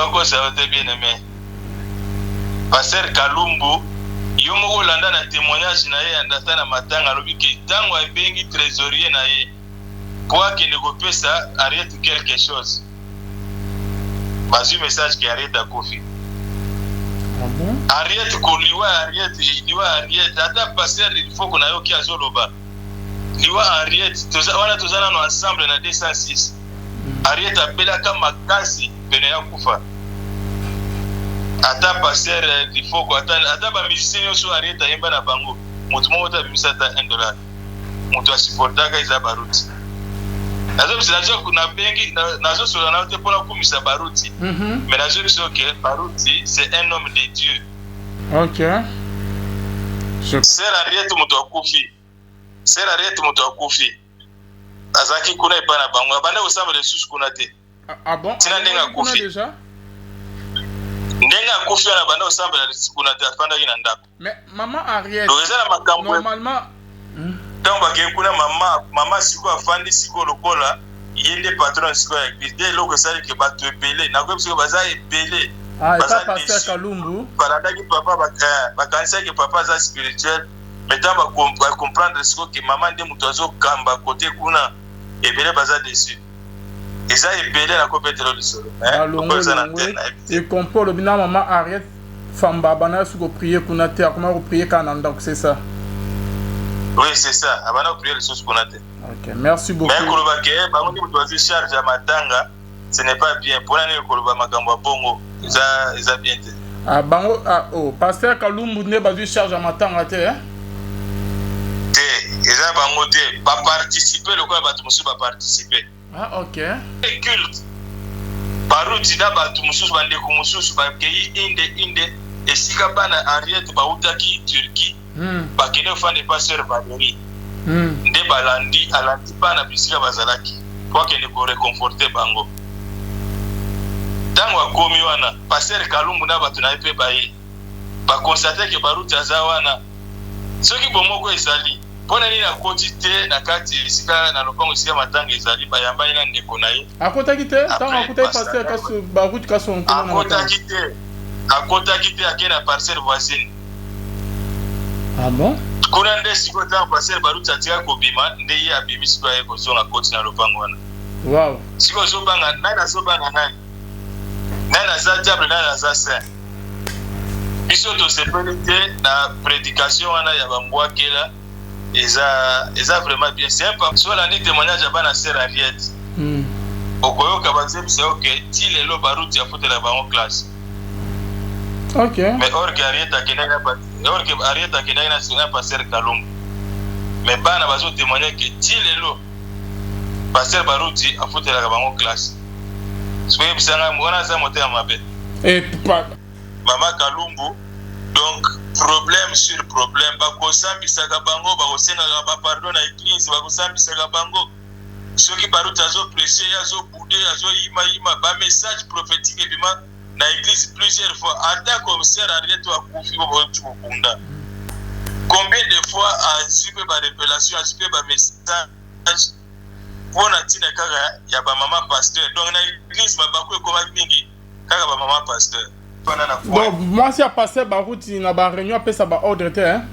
encore ça va te bien aimé. Pasteur Kalumbu, yo moko landa na témoignage na ye andata na matanga lobi ke tango abengi trésorier na ye. Quoi qu'il ne gope ça, arrête quelque chose. Vas-y message qui arrête à Kofi. Ah bon? Arrête koliwa arrête. Ata pasteur il faut qu'on aille au Kiazoloba. Liwa arrête. Wana tozana no ensemble na 206. Arrête apela kama kasi pene ya kufa. Ata pasteur il faut ko ata ba musicien yo so arrête yemba na bango. Mutu mo ta bimisa ta $1. Mutu asupporta ka iza baruti. Nazo bisajo kuna bengi nazo sola na te pona kumisa baruti. Mais nazo biso que baruti c'est un homme de Dieu. OK. Sera arrête mutu akufi. Sera arrête mutu akufi. Azaki kuna ipana bango abanda osamba de susu kuna te. Ah bon? Tina ndenga kufi déjà? Ndenga kufi na banda osamba de kuna te afanda ina ndako. Mais maman Ariette. Normalement tant que kuna mama siko afandi siko lokola yende patron siko ya église dès loko sali ke bato ebele na ko siko baza ebele. Ah, et pas pasteur Kalumbu. Paradaki papa bakanisa ke papa za spirituel. Maintenant va comprendre ce que maman de mutozo kamba côté kuna ebele baza dessus. Eza ebele na ko petero le solo. Ko za na antenne. Et comprend le bina maman Ariette famba bana suko prier kuna te comment prier kana ndako c'est ça. Oui, c'est ça. Abana prier le sous kuna te. OK, merci beaucoup. Mais koloba ke ba ngo mutozo charge ya matanga, ce n'est pas bien. Pour aller koloba makambo bongo, eza bien te. Ah bango oh pasteur Kalumbu ne bazu charge ya matanga te hein? Eza bango te ba participer le quoi bato musu ba participer. Ah OK. Culte. Baruti da bato musu bande ko musu ba kei inde esika bana Ariette ba utaki Turquie. Bakene fande pasteur Valérie. Nde balandi alandi bana bisika bazalaki. Kwa kene ko réconforter bango. Tango akomi wana pasteur Kalumbu na bato na epe baye. Ba constater que baruti azawana. Soki bomoko ezali pona ni na koti te na kati isika na lopango isika matanga ezali bayamba ina ndeko na ye akotaki te tango akotaki pasteur kaso baruti kaso nkona na akotaki te akena parcelle voisine. Ah bon? Kuna nde siko ta parcelle baruti atika kobima nde ye abimi siko ye kozonga koti na lopango wana. Wow. Siko zobanga nani azobanga nani aza diable nani aza saint. Biso to sepeli te na prédication wana ya bambwakela eza vraiment bien. C'est pas sur l'année témoignage à bana sœur Ariette. Okoyoka bazem c'est OK ti lelo baruti ya fote la bango classe. OK. Mais or que Ariette akenanga pas or que Ariette akenanga na pasteur Kalumbu. Mais bana bazo témoigner que ti lelo pasteur baruti a fote la bango classe. Soyez bisanga mona za moté mabe. Et pas Mama Kalumbu donc problème sur problème bakosambisaka bango bakosengaka bapardon na église bakosambisaka bango soki baruti azo prêcher azo bouder azo yima bamessage prophétique ebima na église plusieurs fois ata commissaire Ariette akufi bokunda combien de fois azwi mpe barévélation azwi mpe bamessage mpona ntina kaka ya bamama pasteur donc na église mabako ekomaki mingi kaka bamama pasteur. Bon, moi si à passer baruti na ba réunion après ça ba ordre te hein.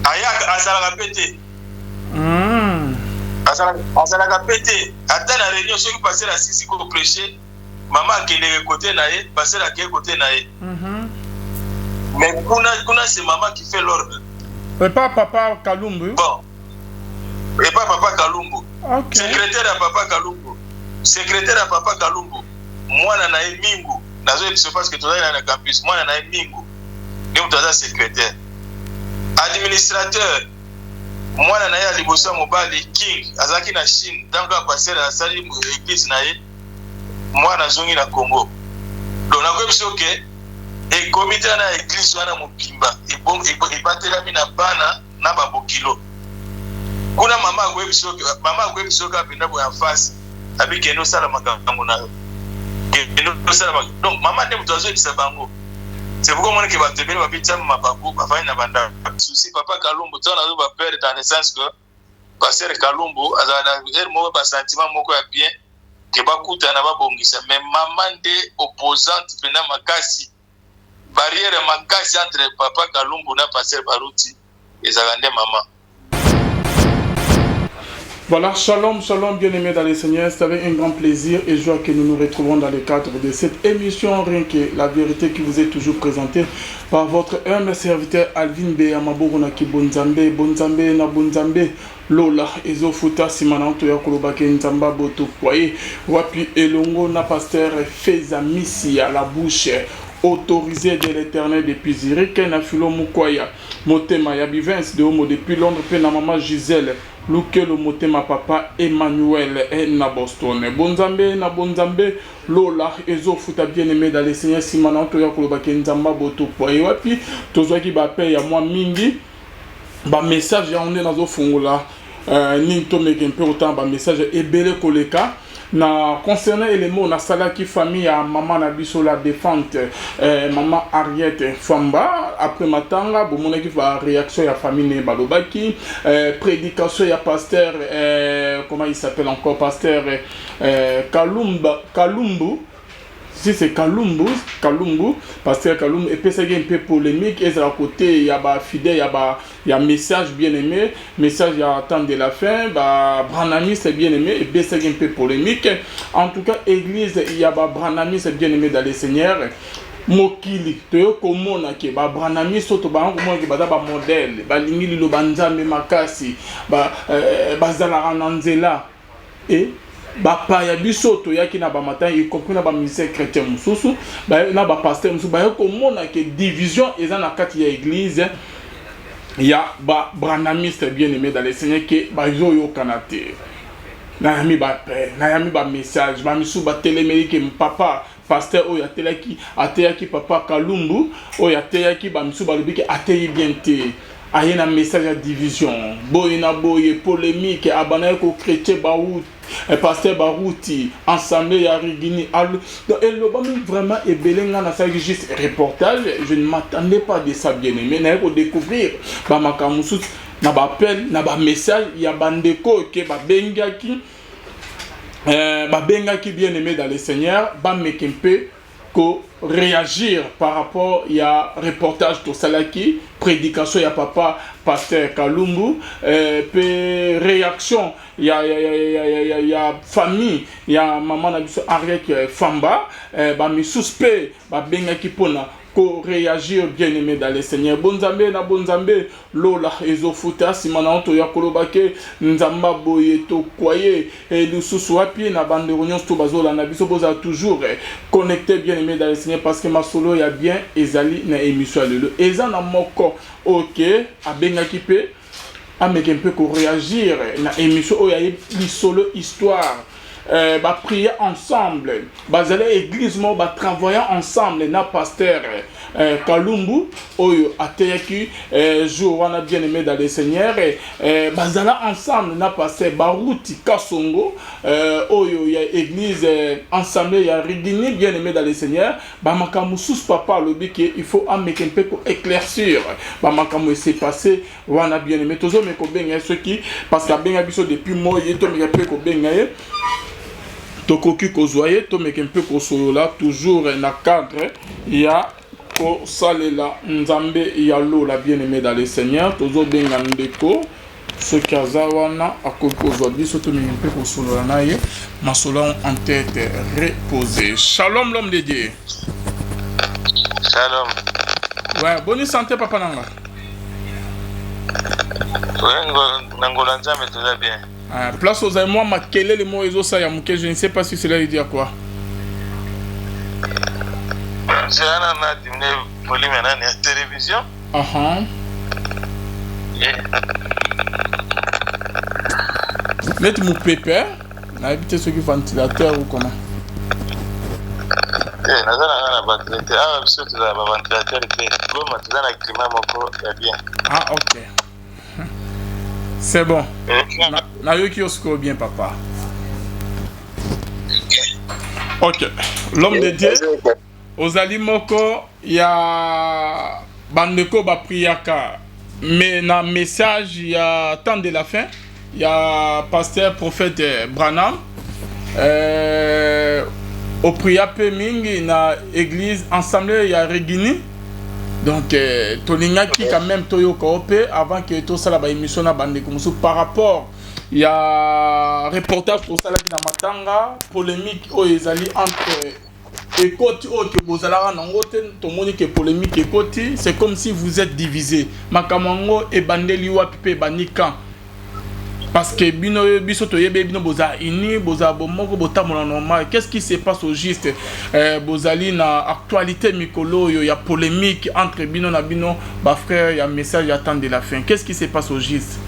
Aya azalaka pété. Azalaka pété. Ata na réunion ceux qui passer la sisi ko prêcher, maman akende côté na ye, passer la côté na ye. Mais kuna c'est maman qui fait l'ordre. Et pas papa Kalumbu. Bon. Et pas papa Kalumbu. OK. Secrétaire à papa Kalumbu. Secrétaire à papa Kalumbu. Moi na ye mingu. Nazo episo parce que toza na campus moi na mingu ni mutaza secrétaire administrateur moi na ya liboso mobali king azaki na Chine tant que passer la salle église na ye moi na zongi na Congo donc na ko episo que et comité na église wana mopimba et bon et batelami na bana na babokilo kuna mama ko episo ka penda bo en face abike no sala makambo na donc maman ne mutozo bisa bango c'est pourquoi moi que batebele babitsa mabaku bafanya na banda souci papa Kalumbu tona zo ba père dans le sens que pasteur Kalumbu azana mo ba sentiment moko ya bien ke bakutana babongisa mais mama nde opposante pena makasi barrière makasi entre papa Kalumbu na pasteur Baruti ezala nde mama. Voilà, shalom, shalom, bien-aimés dans les Seigneurs. C'est avec un grand plaisir et joie que nous nous retrouvons dans le cadre de cette émission, rien que la vérité qui vous est toujours présentée par votre humble serviteur Alvin B. Amaboronaki Bonzambe, Bonzambe, na Bonzambe, Lola, Ezofuta, Simananto, Yakolobake, Nzamba, Boto, Kwaye, Wapi, Elongo, na pasteur Feza Missi à la bouche. Autorisé de l'éternel depuis Zurich, na Philo Mukwaya, Motema Yabivens de Homo depuis Londres, puis na maman Gisèle. Luke le motema papa Emmanuel et na Boston. Bonzambe na Bonzambe Lola ezo futa bien aimé dans les Seigneurs Simana to ya koloba kenzamba boto po et wapi tozwaki ba paix ya moi mingi ba message ya onde nazo fungula ni to meke mpe autant ba message ebele koleka na concernant élément na salaki famille à maman na biso la défunte maman Ariette Famba après matanga bomona ki va réaction ya famille ne balobaki prédication ya pasteur comment il s'appelle encore pasteur Kalumbu. Si c'est Kalumbu, pasteur Kalumbu, et puis c'est un peu polémique, et à côté, il y a fidèle, il y a message bien aimé, message il y a temps de la fin, Branami c'est bien aimé, et puis c'est un peu polémique. En tout cas, église, il y a Branami c'est bien aimé dans les Seigneurs. Mokili, to komona ke ba Branami soto ba komona ke ba modèle, ba lingili lo banzambe makasi, zala rananzela, et bapa ya biso to yaki na ba matin y compris na ba ministère chrétien mususu ba na ba pasteur mususu ba ko mona ke division eza na kati ya église ya ba branamiste bien aimé dans les Seigneurs ke ba yo yo kanate na yami ba paix na yami ba message ba misu ba téléméri ke papa pasteur oyo ateyaki papa Kalumbu oyo ateyaki ba misu ba lobi ke ateyi bien te aye na message ya division boye na boye polémique abana ko chrétien ba pasteur Barouti, ensemble ya Rigini, et le bami vraiment est belenga na ça juste reportage. Je ne m'attendais pas de ça bien aimé. Mais pour découvrir, ba makamusu na ba appel, na ba message, ya bandeko ke ba bengaki, bien aimé dans le Seigneur, ba mekempe ko réagir par rapport ya reportage to salaki prédication ya papa pasteur Kalumbu pe réaction ya famille ya maman na biso Ariette Famba ba mi suspect ba bengaki pona ko réagir bien aimé dans les Seigneurs. Bonzambe na Bonzambe Lola ezofuta simana to ya kolobake nzamba boye to kwaye et lususu wapi na bande réunion to bazola na biso boza toujours connecté bien aimé dans les Seigneurs parce que ma solo ya bien ezali na émission lelo eza na moko OK abengaki pe ameke un peu ko réagir na émission oya li solo histoire ba prier ensemble bazala église mo ba travailler ensemble na pasteur Kalumbu oyo ateyaki jour wana bien aimé dans les Seigneurs bazala ensemble na pasteur Baruti Kasongo oyo ya église ensemble ya Rigini bien aimé dans les Seigneurs ba makamu sous papa lobi que il faut ameke un peu ko éclaircir ba makamu s'est passé wana bien aimé tozo me ko benga ceux qui parce que benga biso depuis moi yeto me pe ko benga tokoki kozoye to meke mpe kosolola toujours na cadre ya ko salela nzambe ya lola bien aimé dans le Seigneur tozo benga ndeko ce kazawana akoki kozwa biso to meke mpe kosolola na ye masolo en tête reposée. Shalom l'homme de Dieu. Shalom. Ouais, bonne santé papa nanga. Ouais, nangola nzambe tout va bien. Place aux amis, moi, ma quel les mots ça ya muke, je ne sais pas si cela veut dire quoi. C'est un dîner volume na télévision. Mettez mon pépère, na habité ce qui ventilateur ou comment. Ah ok. C'est bon. Na yo qui osco bien papa. Ok. L'homme de Dieu. Ozali moko ya bandeko ba priaka. Mais na message ya temps de la fin, ya pasteur prophète Branham. au priya pe mingi na église ensemble ya Regini. Donc tolingaki quand même toyoka ope avant que to sala ba émission na bande comme par rapport il y a reportage pour ça là na matanga polémique o ezali entre ekoti o ke bozala na ngote to moni que polémique ekoti c'est comme si vous êtes divisés makamango e bandeli wapi pe banika parce que bino biso to yebe bino boza ini boza bomoko botamola normal. Qu'est-ce qui se passe au juste bozali na actualité mikolo yo ya polémique entre bino na bino ba frère ya message attend de la fin. Qu'est-ce qui se passe au juste?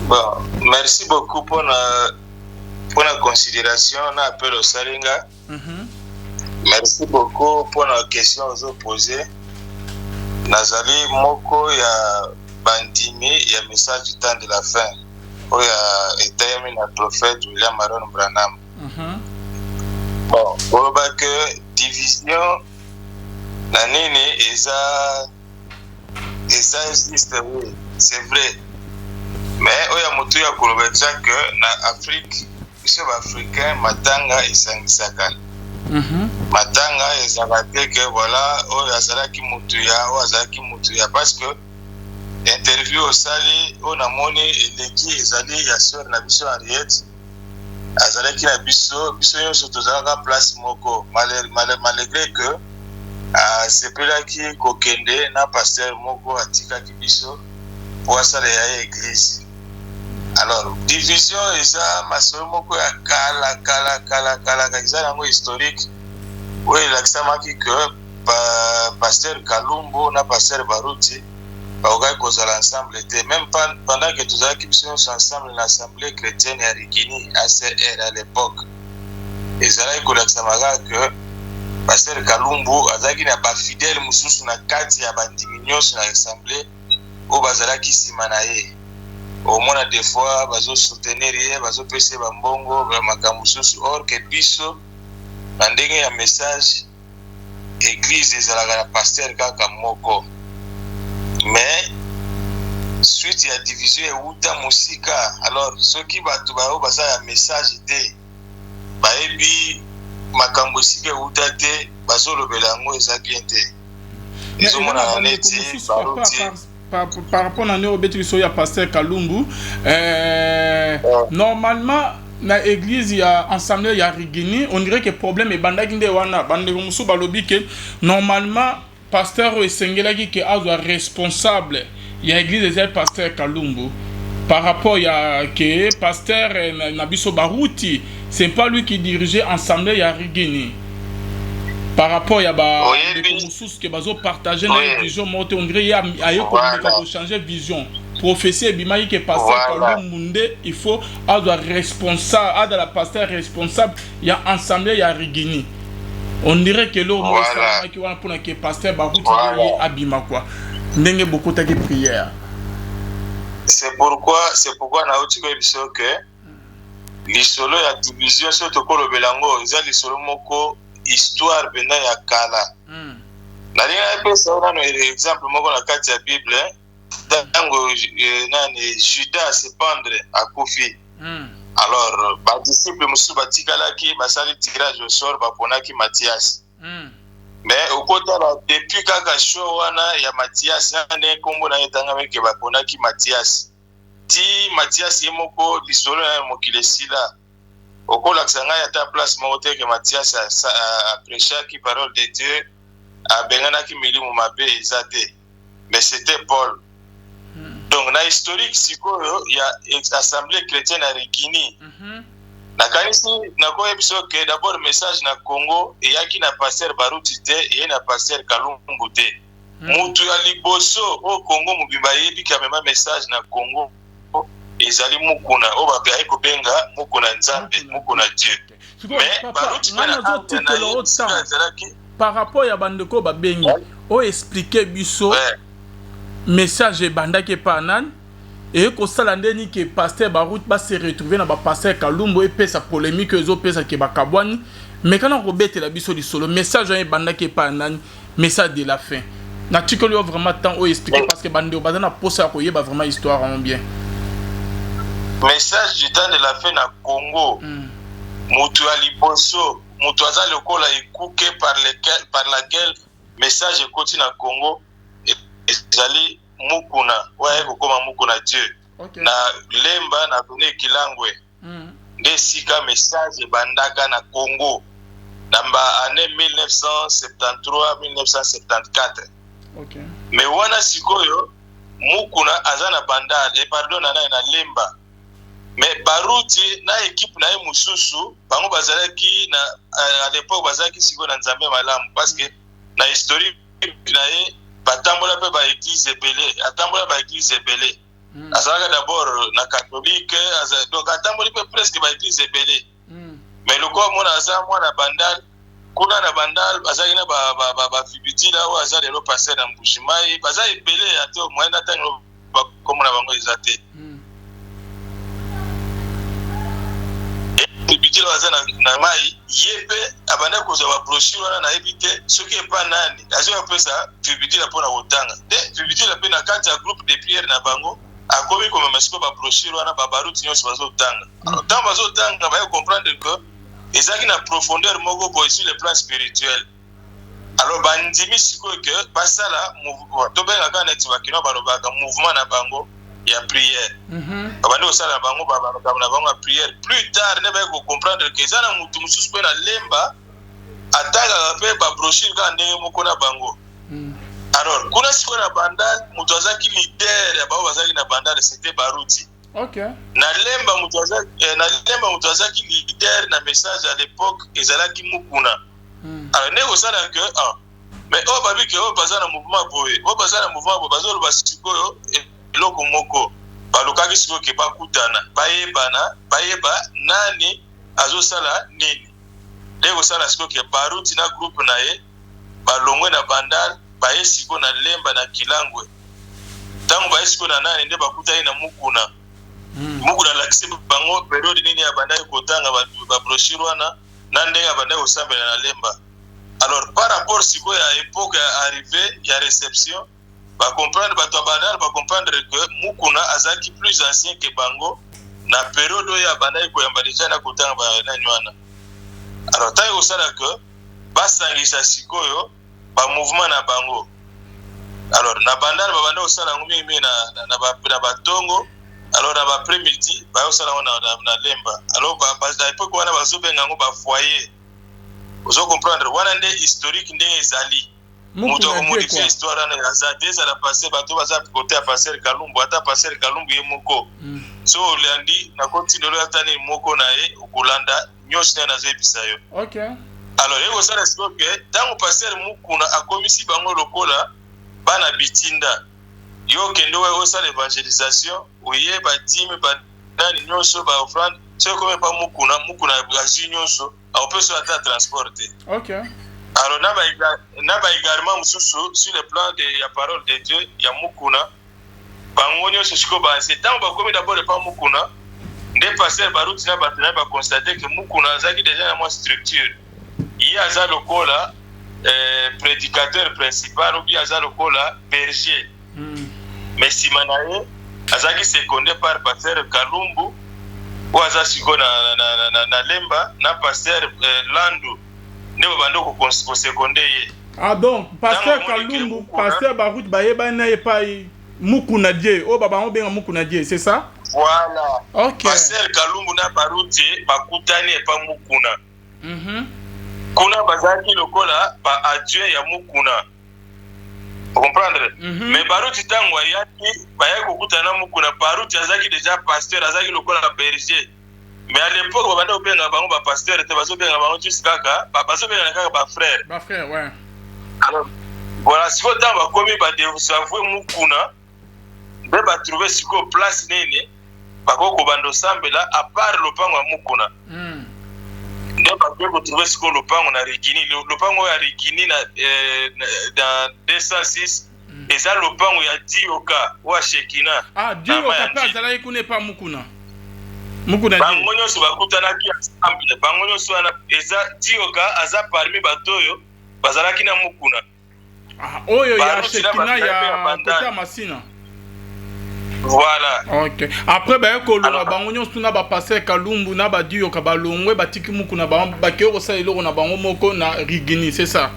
Bon, merci beaucoup pour la considération na appel au Salinga. Merci beaucoup pour la question aux posées. Nazali moko ya bandimi ya message du temps de la fin. Oya etayami na prophète William Aaron Branham. Bon, on va que division na nini eza existe, oui, c'est vrai. Mais oya mutu ya kolobetsa que na Afrique, biso ba africain matanga esangisaka. Matanga ezalaka que voilà, oya azalaki mutu ya, oya azalaki mutu ya parce que interview au sali on a moni eleki ezali ya sœur na biso Henriette azalaki na biso nyonso tozalaka place moko malgré que sepelaki kokende na pasteur moko atikaki biso po asala ya église. Alors division eza masolo moko ya kala eza yango historique oyo elakisamaki que pasteur Kalumbo na pasteur Baruti baokai kozala ensemble était même pendant que tous qui sont ensemble l'assemblée chrétienne à Rigini ACR à l'époque et zala kolakisamaga que pasteur Kalumbo azaki na ba fidèle mususu na kati ya bandiminyos na assemblée o bazalaki sima na ye au moins des fois bazo soutenir ye bazo pese ba mbongo ba makambo mususu or que biso na ndenge ya message église ezalaka na pasteur kaka moko. Mais suite à division et outa musika alors ceux qui batu ba basa ya message te ba ebi makambo sika outa te baso lobela ngo eza bien te ils ont mona neti par rapport à nos bêtises sur ya pasteur Kalumbu normalement na église ya ensemble ya Rigini on dirait que problème est bandaki nde wana bande musu balobi que normalement pasteur Essengelaki qui est responsable il y a l'église des pasteur Kalumbu par rapport à que pasteur Nabiso Baruti c'est pas lui qui dirigeait ensemble il y a Rigini par rapport à mususu que bazo partager la vision monte on dirait il y a changer vision prophétie et bimaki que pasteur Kalumbu il faut avoir responsable à la pasteur responsable il y a ensemble il y a Rigini. On dirait que l'eau qui va pour que pasteur Baruti abima quoi. N'enge beaucoup de prières. C'est pourquoi na uti ko que lisolo ya division surtout ko lobelango eza lisolo moko histoire bena ya kala. Na linga pesa na exemple moko na kati ya Bible dango nani Judas se pendre à Kofi. Alors, ba disciple musu batikalaki basali tirage au sort baponaki Mathias. Mais au côté depuis kaka show wana ya Mathias nane kombo na yetanga meke baponaki Mathias. Ti Mathias yemoko lisolo na mokilesila. Okola ksanga ya ta place mote que Mathias a prêché qui parole de Dieu a bengana ki milimu mabe ezate. Mais c'était Paul. Donc, dans l'historique, il y a assemblée chrétienne à Rigini. Na kanisi na ko ebiso que d'abord message na Congo et yaki na pasteur Baruti te et na pasteur Kalumbu te. Mutu ya liboso au Congo mubimba yebi ka même message na Congo ezali mukuna o ba pe ko benga mukuna nzambe mukuna Dieu. Mais Baruti par rapport ya bandeko ba bengi o expliquer biso message bandaki pa nan et ko sala ndeni ke pasteur Baruti ba se retrouver na ba pasteur Kalumbu et pesa polémique ezo pesa ke bakabwani mais quand on rebete la biso di solo message ya bandaki pa nan message de la fin na tikolo vraiment temps o expliquer parce que bande bazana posa ko yeba vraiment histoire en bien. message du temps de la fin na Congo mutu ya liboso mutu aza lokola ekuke par laquelle message ekoti na Congo ezali mukuna waye kokoma mukuna Dieu na lemba na donné kilangwe nde sika message bandaka na Congo namba année 1973-1974 mais wana sikoyo mukuna aza na bandal et pardon na lemba mais baruti na équipe na mususu bango bazalaki na à l'époque bazalaki siko na nzambe malamu parce que na historique na ye batambola pe ba église ebele atambola ba église ebele azalaka d'abord na catholique donc atamboli pe presque ba église ebele mais le corps mona aza mwana bandal kuna na bandal azalaki na ba fibitila ou azali le passer na mbushimai baza ebele ato moyena tango comme na bango ezate bitilo waza na mai yebe abanda koza ba brochure wana na ebite soki epa nani azo pesa fibitila pona kotanga de fibitila pe na kati ya groupe de prière na bango akomi comme masiko ba brochure wana ba baruti nyonso bazotanga tant bazotanga ba comprendre que ezaki na profondeur moko boy sur le plan spirituel alors bandimi siko que basala mouvement to benga kana ti bakino balobaka mouvement na bango ya prière abandi osala bango na bango ya prière plus tard ne ba comprendre que ezana mutu mususu pe na lemba atanga pe ba brochure ka ndenge moko na bango alors kuna siko na bandal mutu azaki leader ya bango bazaki na bandal c'était baruti na lemba mutu azaki leader na message à l'époque ezalaki mukuna alors ne osala que mais o babi que o bazana mouvement boye o bazana mouvement boye bazolo basikoyo eloko moko balukaki siko ke bakutana bayeba nani azosala nini nde kosala siko ke baruti na groupe na ye balongwe na bandal baye siko na lemba na kilangwe ntango baye siko na nani nde bakutani na mukuna mukuna lakisi bango periode nini abandaki kotanga babrochure wana na ndenge abandaki kosambela na lemba alors par rapport siko ya époque arrivé ya réception ba comprendre bato abandal ba comprendre que mukuna azaki plus ancien que bango na période ya bandaki koyamba déjà na kotanga ba nani wana alors tayo osala que basangisa sikoyo ba mouvement na bango alors na bandal ba banda osala ngumi na batongo alors na ba premidi ba osala na lemba alors ba époque wana bazobenga ngo ba foyer ozo comprendre wana nde historique ndenge ezali mutu akomodifie histoire wana azade ça la passé bato baza côté à passer Kalumbu ata passer Kalumbu ye moko so olandi na continue lo atani moko na ye okolanda nyonso na zebisa yo alors yego sala siko ke tango passer mukuna akomisi bango lokola bana bitinda yo kendo we osala évangélisation oye ba dime ba nani nyonso ba offrande so comme pas mukuna gazi nyonso au peut se ata transporter alors naba également mususu sur le plan de la parole de Dieu ya mukuna bango nyonso siko ba c'est tant ba comme d'abord pas mukuna nde passer baruti na batana ba constater que mukuna azaki déjà na moi structure il y a za lokola prédicateur principal ou bien za lokola berger mais simanaye azaki secondé par pasteur Kalumbu ou aza siko na lemba na pasteur Landu ndeko bandoko ko secondé ye donc pasteur Kalumbu pasteur Baruti bayeba na epai mukuna die o baba obenga mukuna die c'est ça voilà pasteur Kalumbu na Baruti bakutani epa mukuna kuna bazaki lokola ba adjoint ya mukuna comprendre mais Baruti tango ayaki baye kokutana mukuna Baruti azaki déjà pasteur azaki lokola berger mais à l'époque babanda obenga bango ba pasteur te bazobenga bango juste kaka bazobenga kaka ba frère ouais alors voilà siko tango bakomi ba désavouer mukuna be ba trouver siko place nene bakoko bando sambela à part lopango ya mukuna nde bakoko trouver siko lopango na Rigini lopango ya Rigini na dans 206 eza lopango ya Dioka wa Shekina Dioka pa zala ikune pa mukuna bango nyonso bakutanaki ensemble bango nyonso wana eza Dioka aza parmi batoyo bazalaki na mukuna oyo ya Shekina ya kota Masina Voilà. Ok. Après, ben, quand on a bangonyo, on a passé Kalumbu, on a badi yo kabalongwe, batiki muku na ba bakero sa ilo na bango moko na rigini, c'est ça.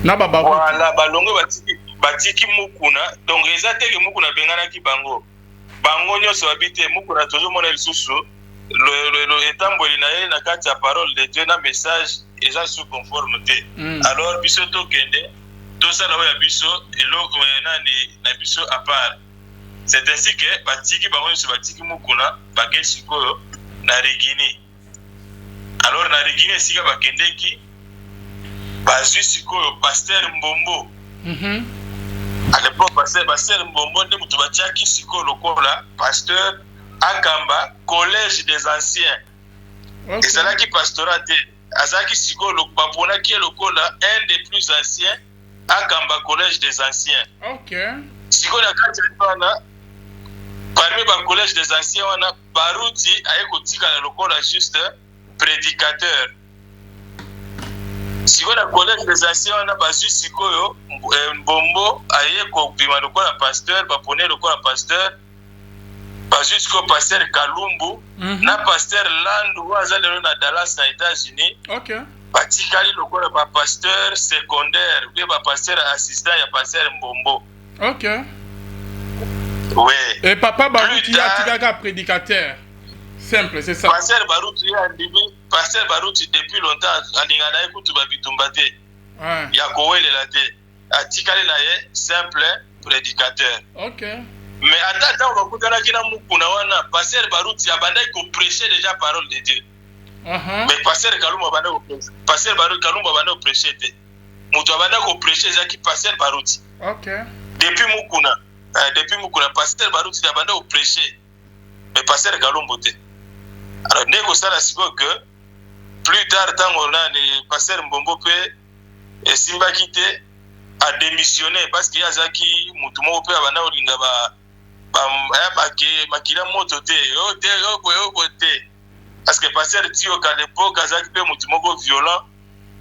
Na ba baruti. Voilà, balongwe batiki muku na donc ezateke muku na bengana ki bango. Bango nyonso babite muku na tozo mona lisusu le etamboli na ye na kati ya parole de Dieu na message eza sous conformité. Alors biso to kende to sala ya biso eloko na biso à part. C'est ainsi que batiki bango nyonso batiki mukuna bake sikoyo na Regini. Alors na Regini esika bakendeki bazwi sikoyo Pasteur Mbombo. À l'époque Pasteur Mbombo nde mutu batiaki sikoyo lokola Pasteur Akamba Collège des Anciens. Ezalaki pastorat te azalaki sikoyo baponaki lokola un des plus anciens Akamba Collège des Anciens. Ok. Sikoyo na kati wana parmi le collège des anciens, on a Baruti a lokola juste prédicateur. Si on a collège des anciens, on a Basu Sikoyo, Mbombo, Ayeko, Bima lokola pasteur, Bapone lokola pasteur, Basu Sikoyo pasteur Kalumbu, na pasteur Landu, Wazalero na Dallas na États-Unis. Ok. Batikali lokola ba pasteur secondaire, ou ba pasteur assistant ya pasteur Mbombo. Ok. Oui. Et papa Baruti y a prédicateur. Simple, c'est ça. Pasteur Baruti depuis longtemps, alingana ekutu babitumbate. Ouais. Ya kowele la te. Atikali la ye simple prédicateur. Ok. Mais attends, on va kutana kina mukuna wana pasteur Baruti abandai ko prêcher déjà parole de Dieu. Mais pasteur Kalumba abandai ko prêcher. Pasteur Baruti Kalumba abandai ko prêcher te. Mutu abandai ko prêcher zaki pasteur Baruti. Ok. Depuis Mukuna, pasteur Baruti d'abandon au prêcher, mais pasteur Kalumbu te. Alors, n'est-ce que plus tard, tant on a le pasteur Mbombo et Simba quitté a démissionné parce qu'il y a Zaki Moutumo pe abandon au linga makila moto te, parce que pasteur Tio qu'à l'époque Zaki pe Moutumo violent,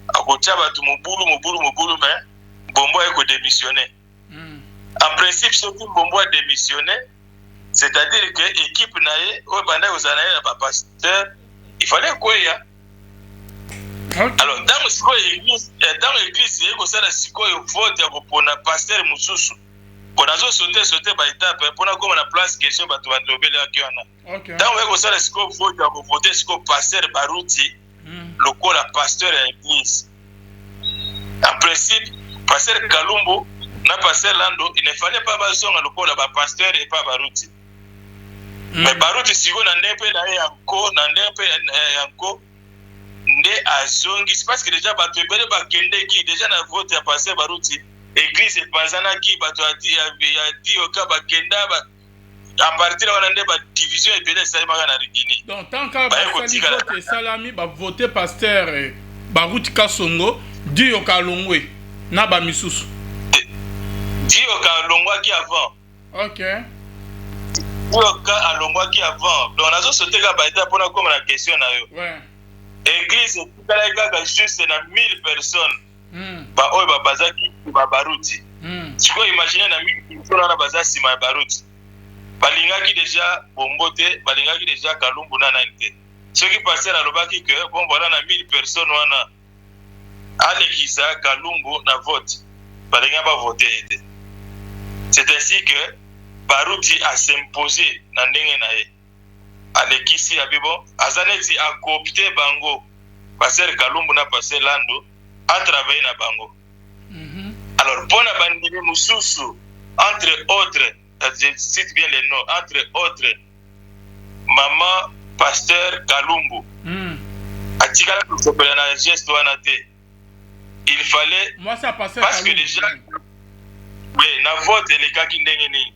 a kotia batu mobulu, mais Mbombo a démissionné. En principe, si Mbombo a démissionné, c'est-à-dire que l'équipe naïe, au bandai aux années, la pasteur, il fallait quoi ya. Alors, dans l'église, il y a un vote pour un pasteur Moussoussou. Pour nous sauter par étape, pour nous comme la place question, pour nous lever la gueule. Dans l'église, vote pour voter sur le pasteur Baruti, le pasteur de l'église. En principe, pasteur Kalumbu, na pasteur Lando, il ne fallait pas baser le col à pasteur et pas Baruti. Mais Baruti, si on a un peu encore, ne azongi, c'est parce que déjà, déjà na vote à pasteur Baruti, église et Panzana qui, il a dit au cas Bakenda, à partir de la division et pédé, ça y est, na Rigini. Donc, tant qu'à voter Salami, voter pasteur Baruti Kasongo, dit au Kalongwe, na ba misusu. Dioka alongwaki avant. Ok. Dioka alongwaki avant. Donc nazo sauter ka baita pona comme la question na yo. Ouais. Église kala juste na 1000 personnes. Ba oyo ba bazaki ba Baruti. Tu peux imaginer na 1000 personnes na bazasi ma Baruti. Balingaki déjà Bombote, balingaki déjà Kalumbu na nante. Ce qui passait na lobaki que bon voilà na 1000 personnes wana Alekisa Kalumbu na vote. Balinga ba voter. C'est ainsi que Baruti a s'imposé dans Nengenae. Alekisi Abibo, Azaneti a coopté Bango, passer Kalumbu na passer Lando, a travaillé na Bango. Alors, pour la bandine Moussoussou, entre autres, je cite bien les noms, entre autres, Maman Pasteur Kalumbu, Atikala Kousopela na geste wanate. Il fallait. Moi, ça passait parce que déjà. Oui, na vote les cas qui n'engagent.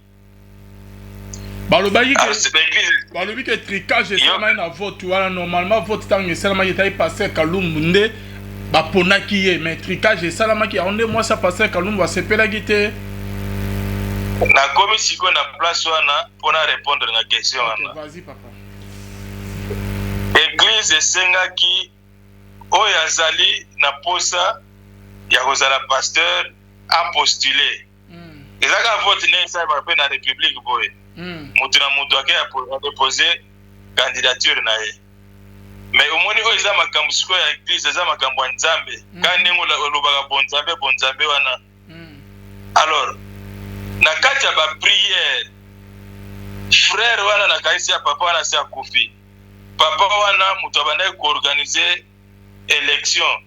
Balobi que tricage et ça na vote voilà normalement vote tant que ça m'a été passé Kalumbu nde ba ponaki ye mais tricage et ça m'a qui on moi ça passé Kalumbu va se pela guité. Na komi siko na place wana pour répondre à la question wana. Vas-y papa. Église Sengaki Oyazali na posa ya kozala pasteur a postulé. Et là, vote n'est pas dans la République, boy. mutu na mutu ake apose candidature na ye mais omoni oyo eza makambo sikoyo ya église eza makambo ya nzambe ka ndenge olobaka bonzambe wana alors na kati ya bapriere frère wana na kanisi ya papa wana se akufi papa wana mutu abandaki koorganize élection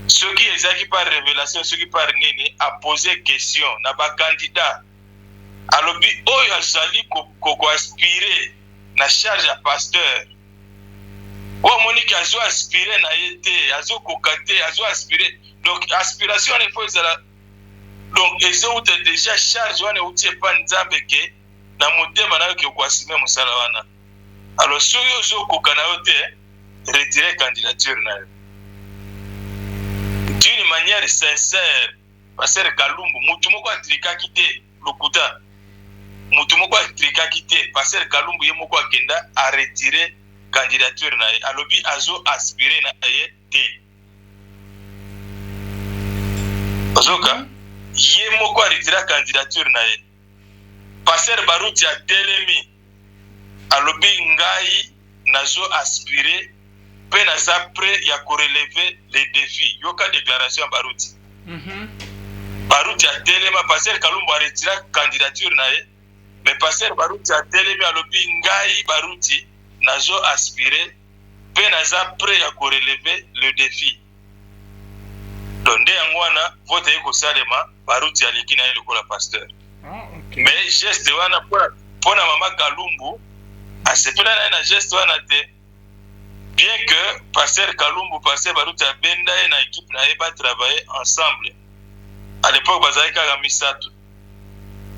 soki ezalaki par révélation soki par nini apose question na bakandidat alobi oyo azali koaspire na charge ya pasteur oyo moniki azo aspire na ye te azokoka te azo aspire donc aspiration wana ifo ezala donc ezouta déjà charge wana euti epa nzambe ke na motema na yo ke koasime mosala wana alors soki ozokoka na yo te retire candidature na yo d'une manière sincère pasteur Kalumbu mutu moko atrikaki te lokuta mutu moko atrikaki te pasteur Kalumbu ye moko akenda a retire candidature na ye alobi azo aspire na ye te ozoka ye moko a retire candidature na ye pasteur Baruti a telemi alobi ngai nazo aspire pe naza prêt ya korelever les défis yoka déclaration ya Baruti Baruti a telema pasteur Kalumbu a retire candidature na ye mais pasteur Baruti a telemi alobi ngai Baruti nazo aspire pe naza prêt ya korelever le défi donc nde yango wana vote ye kosalema Baruti aleki na ye lokola pasteur mais geste wana mpona mama Kalumbu asepela na ye na geste wana te bien que pasteur Kalumbu pasteur Baruti abenda ye na équipe na ye batravailler ensemble à l'époque bazalaki kaka misato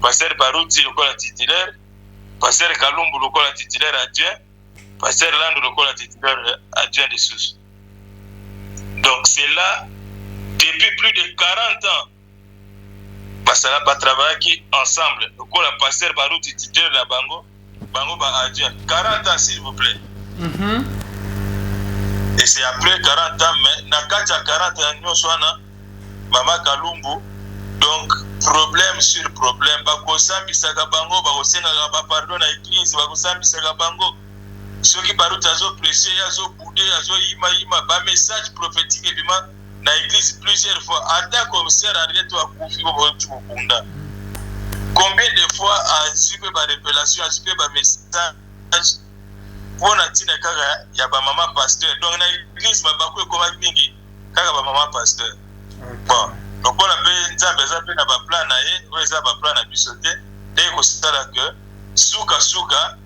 pasteur Baruti lokola titulaire pasteur Kalumbu lokola titulaire adjoint pasteur Landu lokola titulaire adjoint de sous donc c'est là depuis plus de 40 ans basala batravaillaki ensemble lokola pasteur Baruti titulaire na bango ba adjoint 40 ans s'il vous plaît et c'est après 40 ans mais na kati ya 40 ans nyonso wana mama Kalumbu donc problème sur problème bakosambisaka bango bakosengaka bapardon na église bakosambisaka bango soki Baruti azoprêche azobude azoyima bamessage prophétique ebima na église plusieurs fois ata commissaire Henri to akufi boboki kokunda combien de fois azwi mpe barévélation azwi mpe bamessage mpona ntina kaka ya bamama pasteur donc na église mabako ekomaki mingi kaka bamama pasteur bon lokola mpe nzambe eza mpe na baplan na ye oyo eza baplan na biso te ndenge kosala ke sukasuka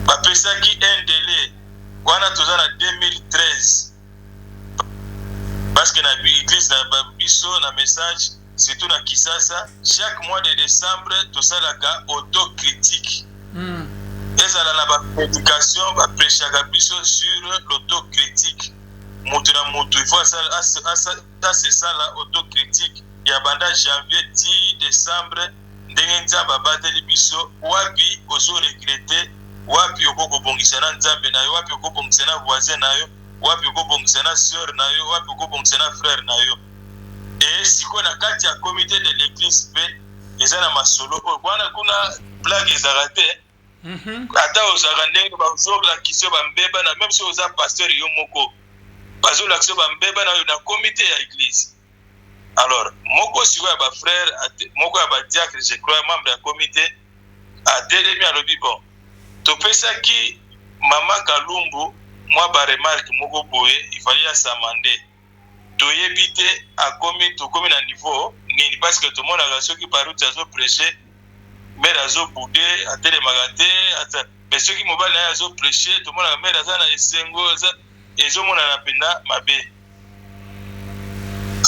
bapesaki un délai wana toza na 2013 parce que na église na biso na message surtout na Kisasa chaque mois de décembre tosalaka autocritique ezala na baprédication bapréchaka biso sur l'autocritique mutu na mutu il faut asesala autocritique ya banda janvier 10 décembre ndenge nzambe abateli biso wapi ozoregrete wapi okokobongisa na nzambe na yo wapi okobongisa na voisin na yo wapi okobongisa na sœur na yo wapi okobongisa na frère na yo et sikoyo na kati ya comité de l'église mpe eza na masolo oyo wana kuna blague ezalaka te ata ozalaka ndenge bazolakisa yo bambeba na même si oza pasteur yo moko bazolakisa yo bambeba na yo na comité ya église alors moko sikoyo ya bafrère moko ya badiacre je crois membre ya comité atelemi alobi bon topesaki mama Kalumbu mwa baremarke moko boye ifali asamande toyebi te tokomi na niveau nini parce que tomonaka soki Baruti azoprêche mere azobude atelemaka te mais soki mobali na ye azoprêche tomonaka mere aza na esengo ezomonana mpena mabe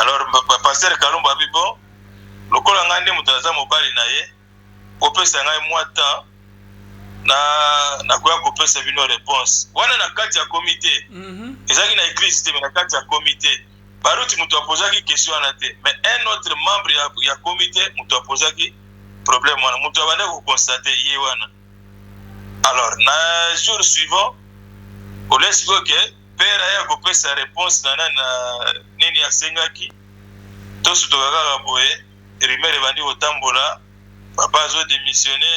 alors pasteur Kalumbu abi bon lokola ngai nde moto aza mobali na ye opesa ngai mwa temps nakoya kopesa bino réponse wana na kati ya comité ezalaki na église te mais na kati ya comité Baruti moto apozaki question wana te mais un autre membre ya comité moto apozaki problème wana moto abandaki kokonstate ye wana alors na jour suivant olesi koke père aya kopesa réponse na nini asengaki tosutoka kaka boye rumeur ebandi kotambola papa azo démissionner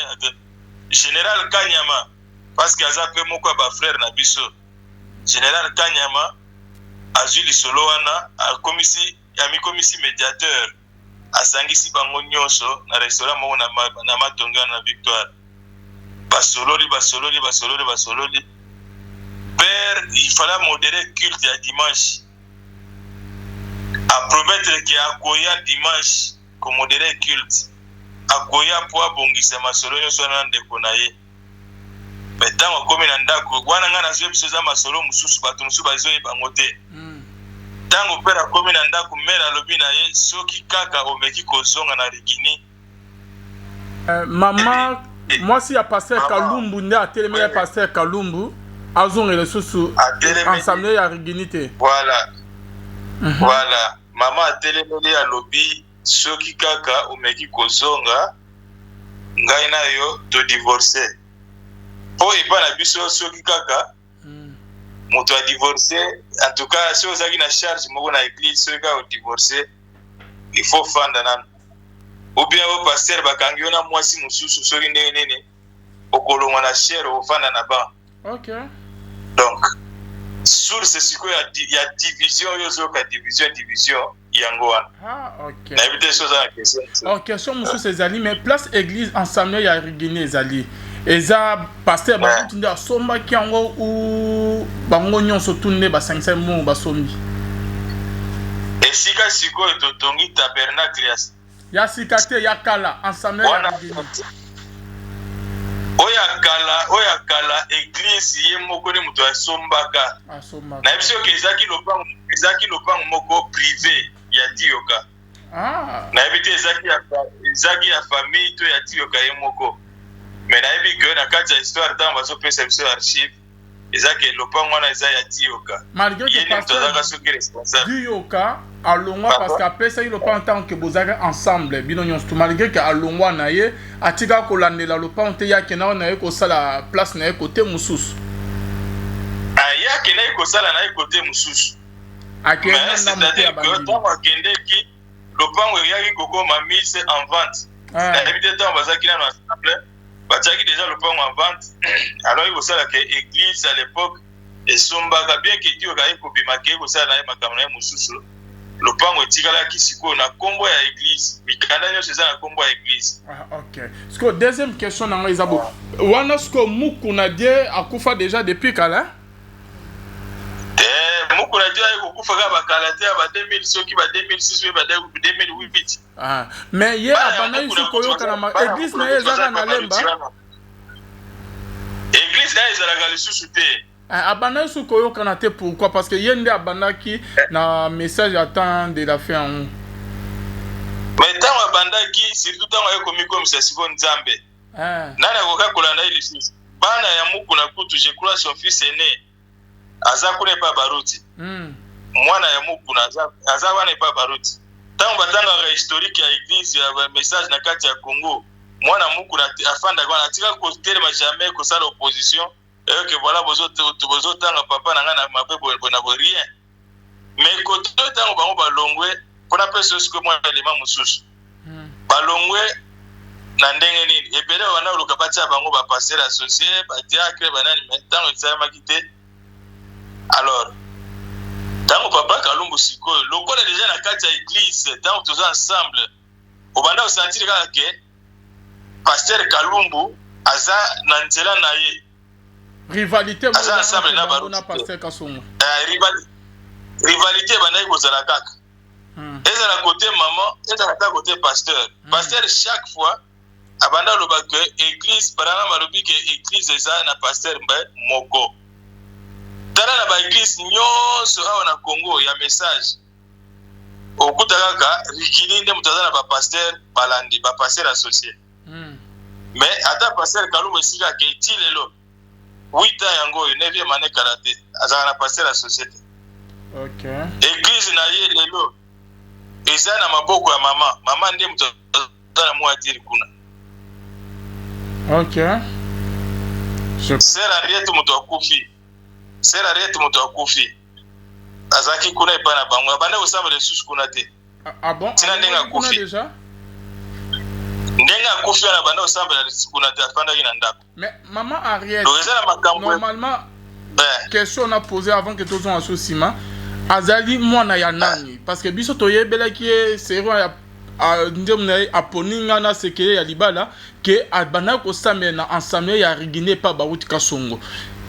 général Kanyama parce que aza pe moko ba frère na biso général Kanyama azwi lisolo wana amikomisi médiateur asangisi bango nyonso na restaurant moko na matonga na Victoire basololi père il fallait modérer culte ya dimanche à promettre que akoya dimanche ko modérer culte akoya po abongisa masolo nyonso na ndeko na ye mais ntango akomi na ndako wana nga nazwi biso eza masolo mosusu bato mosusu bazoyeba bango te ntango père akomi na ndako mere alobi na ye soki kaka omeki kozonga na Rikini mama mwasi ya Pasteur Kalumbu nde atelemi ya Pasteur Kalumbu azongela susu ensemble ya Rikini te voilà voilà mama atelemi alobi soki kaka omeki kozonga ngai na yo to divorcer po epa na biso soki kaka moto a divorcé en tout cas si ozaki na charge moko na église soki kaka odivorce il faut fanda nano ou bien o pasteur bakangi yo na mwasi mosusu soki ndenge nini okolongwa na chere ofanda na ba donc source sikoyo ya division oyo ozoyoka division yango wana nayebi te so oza na question question mosusu ezali mais place église ensemble ya Rikini ezali eza pasteur bakuti nde asombaki yango u bango nyonso tu nde basangisa mo basombi esika sikoyo totongi tabernacle ya sika te ya kala ensemble ya Rikini oya kala église ye moko ne moto asombaka nayebi soki ezaki lopango moko privé ya Tioka nayebi te ezaki ya famille to ya Tioka ye moko mais nayebi ke na kati ya histoire ntango bazopesa biso archive ezaki lopango wana eza ya Tioka ye nde moto azaka soki responsable Tioka alongwa parce que apesaki lopango ntango ke bozalaki ensemble bino nyonso to malgré ke alongwa na ye atika kolandela lopango te ye akendaka na ye kosala place na ye kote mosusu ye akendaki kosala na ye kote mosusu ntango akendeki lopango eyaki kokoma mise en vente nayebi te ntango bazalaki nano ensemble batiaki déjà lopango en vente alors ekosalaka église à l'époque esombaka bien ke Tioka ye kobimaka ye kosala na ye makambo na ye mosusu lopango etikalaki sikoyo na nkombo ya église mikanda nyonso eza na nkombo ya église sikoyo deuxième question nango eza bo wana sikoyo mukuna die akufa déjà depuis kala mukuna die aye kokufa kaka bakala te ya ba 2000 soki ba 2006 oyo ba 2008 mais ye abandaki su koyokana église na ye ezaka na lemba église na ye ezalaka lisusu te abandaki su koyokana te pourquoi parce que ye nde abandaki na message à temps de la fin mais ntango abandaki surtout ntango ayekomi komisa siko nzambe nani akoka kolanda ye lisusu bana ya mukuna kutu je crois son fils aîné aza kuna epa baruti mwana ya mukuna aza wana epa baruti ntango batangaka historique ya église ya message na kati ya Congo mwana mukuna afandaka wana atika kotelema jamais kosala opposition que voilà bozotanga papa na nga na mabe bona bo rien mais koto ntango bango balongwe mpona mpe siko mwa elema mosusu balongwe na ndenge nini ebele wana oluka batia bango bapasteur associé badiacre banani mais ntango esalamaki te alors ntango papa Kalumbu sikoyo lokola deja na kati ya église ntango toza ensemble obanda osantiri kaka ke pasteur Kalumbu aza na nzela na ye rivalité aza ensemble na baruti na pasteur Kasongo rivalité bandaki kozala kaka ezala côté maman ezala kaka côté pasteur pasteur chaque fois abanda aloba ke église parana balobi ke église eza na pasteur moko tala na baéglise nyonso awa na Congo ya message okuta kaka Rikini nde moto aza na bapasteur balandi bapasteur associé mais ata pasteur Kalumbu esika ke ti lelo 8 ans yango oyo 9e année kala te azala na pasteur associé te église na ye lelo eza na maboko ya mama nde moto aza na mwa tiri kuna sera rietu moto akufi azaki kuna epa na bango abanda kosamba lisusu kuna te tina ndenge akufi nde ndenge akufi na banda osambela kuna te afandaki na ndako. Mais maman Ariette, donc eza na makambo normalement question on a posé avant que tous on associment azali mwana ya nani parce que biso toyebelaki sérieux ya ndemna aponinga na sekele ya libala ke abana ko samela na ensemble ya rigine pa bauti kasongo.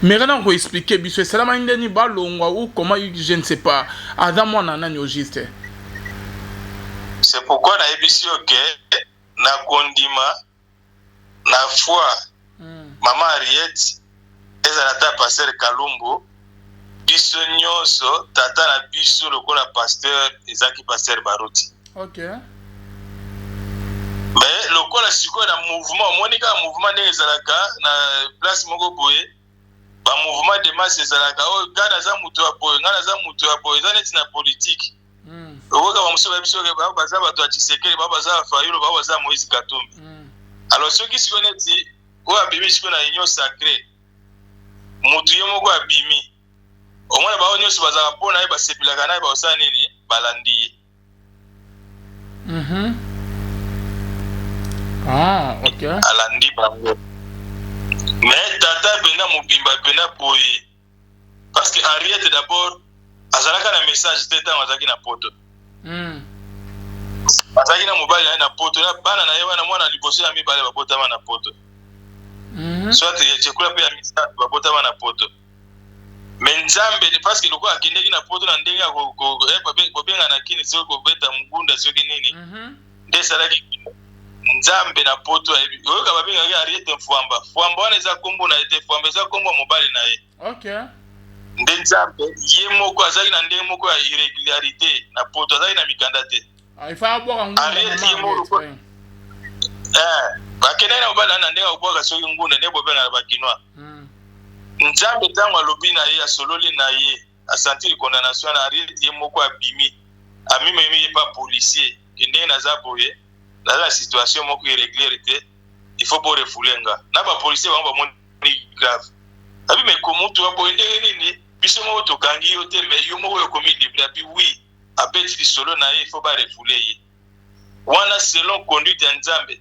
Mais rien à expliquer biso c'est la manière ni balongwa ou comment je ne sais pas adam mwana nani au juste. C'est pourquoi na ebisi OK na kondima na foi maman Ariette ezala ta pasteur Kalumbu biso nyonso tata na biso lokola pasteur ezaki pasteur Baruti. OK. Mais lokola siko na mouvement monika mouvement ndenge ezalaka na place moko boye ba mouvement de masse ezalaka o ngana za mutu ya boye ngana za mutu ya boye ezaneti na politique. Oka ba muso ba biso ba baza bato ya Tshisekedi ba baza Fayulu ba baza Moïse Katumbi. Alors ceux qui se connaissent o abimi siko na union sacrée mutu ye moko abimi au moins ba onyo baza pona e ba sepilaka na ba osana nini balandi. Ah, OK. Alandi bango. Mais tata bena mobimba bena boye parce que Ariette d'abord azalaka na message teta azaki na poto. Azaki na mobile na poto na bana na yewa na mwana liboso ya mibale babotama na poto. Soit ya chekula pe ya message babotama na poto. Mais nzambe parce que loko akindeki na poto na ndenge ko benga na kini sio ko beta mgunda sio nini. Ndesalaki nzambe na poto oyoka babenga ke Ariette Fwamba wana eza kombo na ete Fwamba eza kombo mobile na ye. OK. Nde nzambe ye moko azali na ndenge moko ya irrégularité na poto azali na mikanda te. Il faut avoir un Ariette ye moko bakene na mobile na ndenge obwaka soki ngunda ne bobenga bakinois. Nzambe tango alobi na ye asololi na ye asentir condamnation na Ariette ye moko abimi amimemi ye pa policier ndenge naza boye dans la situation moko irrégularité il faut pas refouler nga na ba policier ba moni grave abi me komu to ba ndenge nini biso mo to kangi yo te mais yo mo yo komi libra puis oui abeti di solo na ye il faut pas refouler ye wana selon conduite ya Nzambe.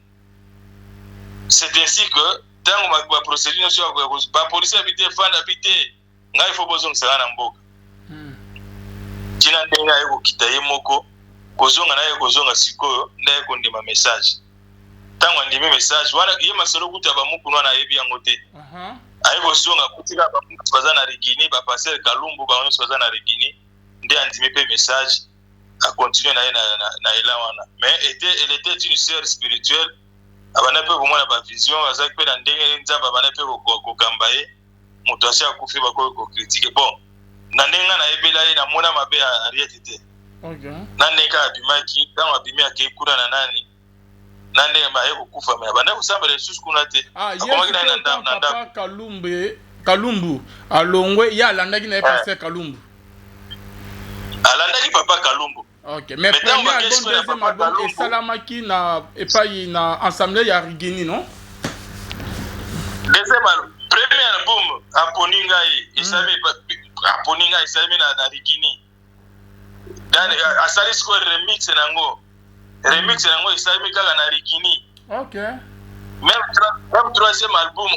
C'est ainsi que dans ma procédure sur ba policier habité fanda habité nga il faut bozong sala na mboka tina ndenga yeko kitaye moko kozonga na ye kozonga sikoyo ndaye kondima message tango andimi message wana ye masolo kuta ba muku na yebi yango te ayi kozonga kutika ba muku baza na rigini ba passer Kalumbu ba onso baza na rigini ndi andimi pe message a continuer na ye na ela wana mais elle était une sœur spirituelle abana pe ko mona ba vision azaki pe na ndenge nzamba abana pe ko kambaye muto asi akufi ba ko critiquer bon na ndenga na ebela ye na mona mabe ya Ariette te. OK. Nande ka abimaki kama abimi akekura na nani nande maye kukufa me bana kusamba les sous kuna te akomaki na ndanda Kalumbu alongwe ya landaki na passer Kalumbu alandaki papa Kalumbu. OK. Mais premier album deuxième album et salamaki na epai na ensemble ya Rigini non? Deuxième album premier album aponinga isami aponinga isami na Rigini. Dan asali sko remix nango isami kaka na Rigini. OK. Même troisième album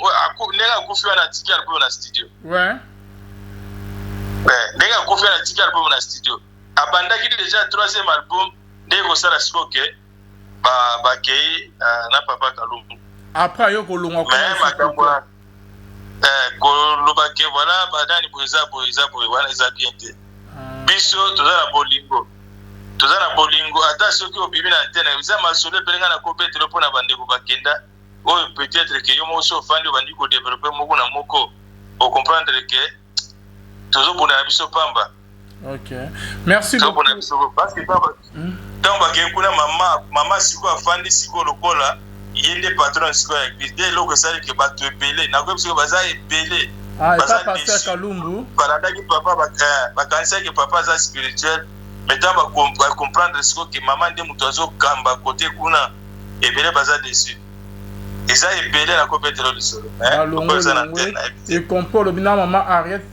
nega kufiwa na tiki album na studio. Ouais. Nega kufiwa na tiki album na studio. Abandaki déjà troisième album ndeko sala sko ke ba kei na papa Kalumbu. Après yo kolongwa ko. Mais makambo ko lobake voilà badani boza wana eza bien te. Biso tozana bolingo ata soki obimi na antenne eza masolo belenga na kobetelo pona bandeko bakenda oyo peut-être que yo mo so fandi bandi ko développer moko na moko pour comprendre que tozo bona biso pamba. OK. Merci beaucoup. Parce que tant ba kuna mama siko afandi siko lokola yende patron siko ya église dès loko sali que ba to epele na ko biso baza epele. Pas passer Kalumbu. Baladaki papa bakanisa que papa za spirituel mais tant ba comprendre siko que maman de muto azo kamba côté kuna ebele baza dessus. Et ça epele na ko petero lisolo. Et comprend le bina maman Ariette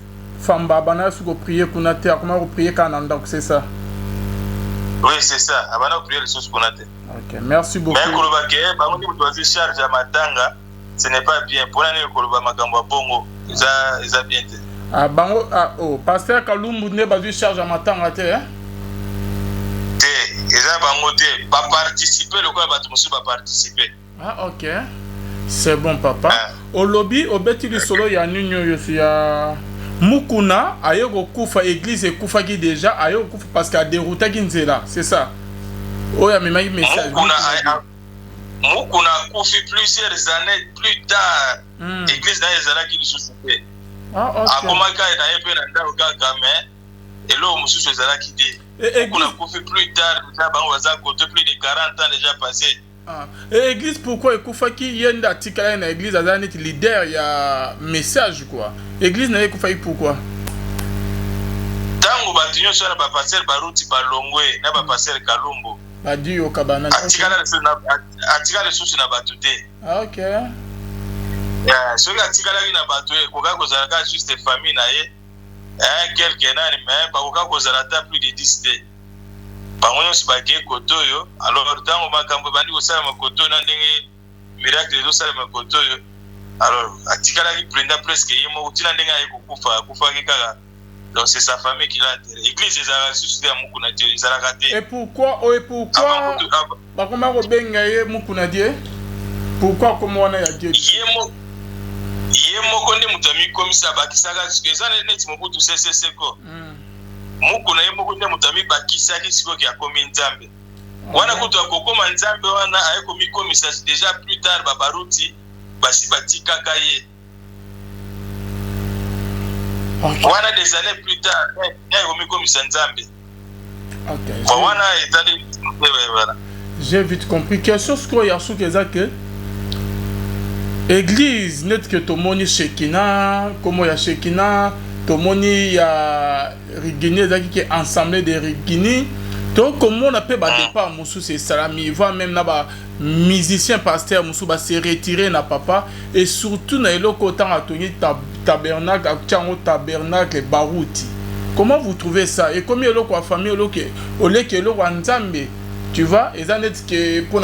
Famba bana suko prier kuna te akoma ko prier kananda c'est ça. Oui, c'est ça. Avant de prier les choses qu'on a fait. Ok, merci beaucoup. Mais koloba ke ba ngoni mutu azi charge ya matanga, ce n'est pas bien. Pour aller koloba makambo bongo, ça bien. Ah bango oh pasteur Kalumbu ne ba charge ya matanga te hein? Eza bango te ba participer le quoi ba musu ba participer. Ah ok. C'est bon papa. Au lobby obeti li solo ya ninyo yosi ya Mukuna ayoko kufa église ekufa ki déjà ayoko kufa parce qu'a dérouté ki nzela, c'est ça. Oya memaki message. Mukuna kufi plusieurs années plus tard. Église na ezala ki suscité. Ah ok. Akomaka na yepe na ndako kaka mais elo mususu ezala ki te. Mukuna kufi plus tard, na bango baza côté plus de 40 ans déjà passé. Ah. Et église pourquoi ekufaki yenda tikala na église azana net leader ya message quoi. Église na ekufaki pourquoi? Tango batinyo sala ba pasteur Baruti Balongwe na ba pasteur Kalumbu. Badi yo kabana. Atikala susu na batute. Ah OK. Yeah, so atikala na batute koka kozala ka juste famille na ye. Quelqu'un nani mais ba koka kozala ta plus de 10 té. Bango si bagé kotoyo alors tango makambo bandi kosala makoto na ndenge miracle zo sala makoto yo alors atikala ki prenda presque yemo utina ndenge ayi kufa kaka donc c'est sa famille qui l'a enterré église ezala suscité ya Mukuna Dieu ezala raté et pourquoi ba koma ko benga ye Mukuna Dieu pourquoi comme wana ya Dieu yemo konde mutami komisa bakisaka ezana neti mobutu CCC ko Mukuna yemo konde mutami bakisaki siko ki akomi nzambe wana kutu akokoma nzambe wana ayekomi komisa déjà plus tard babaruti basi batika kaye wana des années plus tard ayekomi komisa nzambe OK wana etali voilà j'ai vite compris quelque chose que ya sou que église net que tomoni Shekina comme ya Shekina tomoni ya Rigini zaki ki ensemble de Rigini donc comment on appelle ba départ musu c'est salami va même na ba musicien pasteur musu ba se retirer na papa et surtout na eloko temps atoni tabernacle akchango tabernacle Baruti. Comment vous trouvez ça et combien eloko famille eloko oleke eloko nzambe tu vois et ça net que pour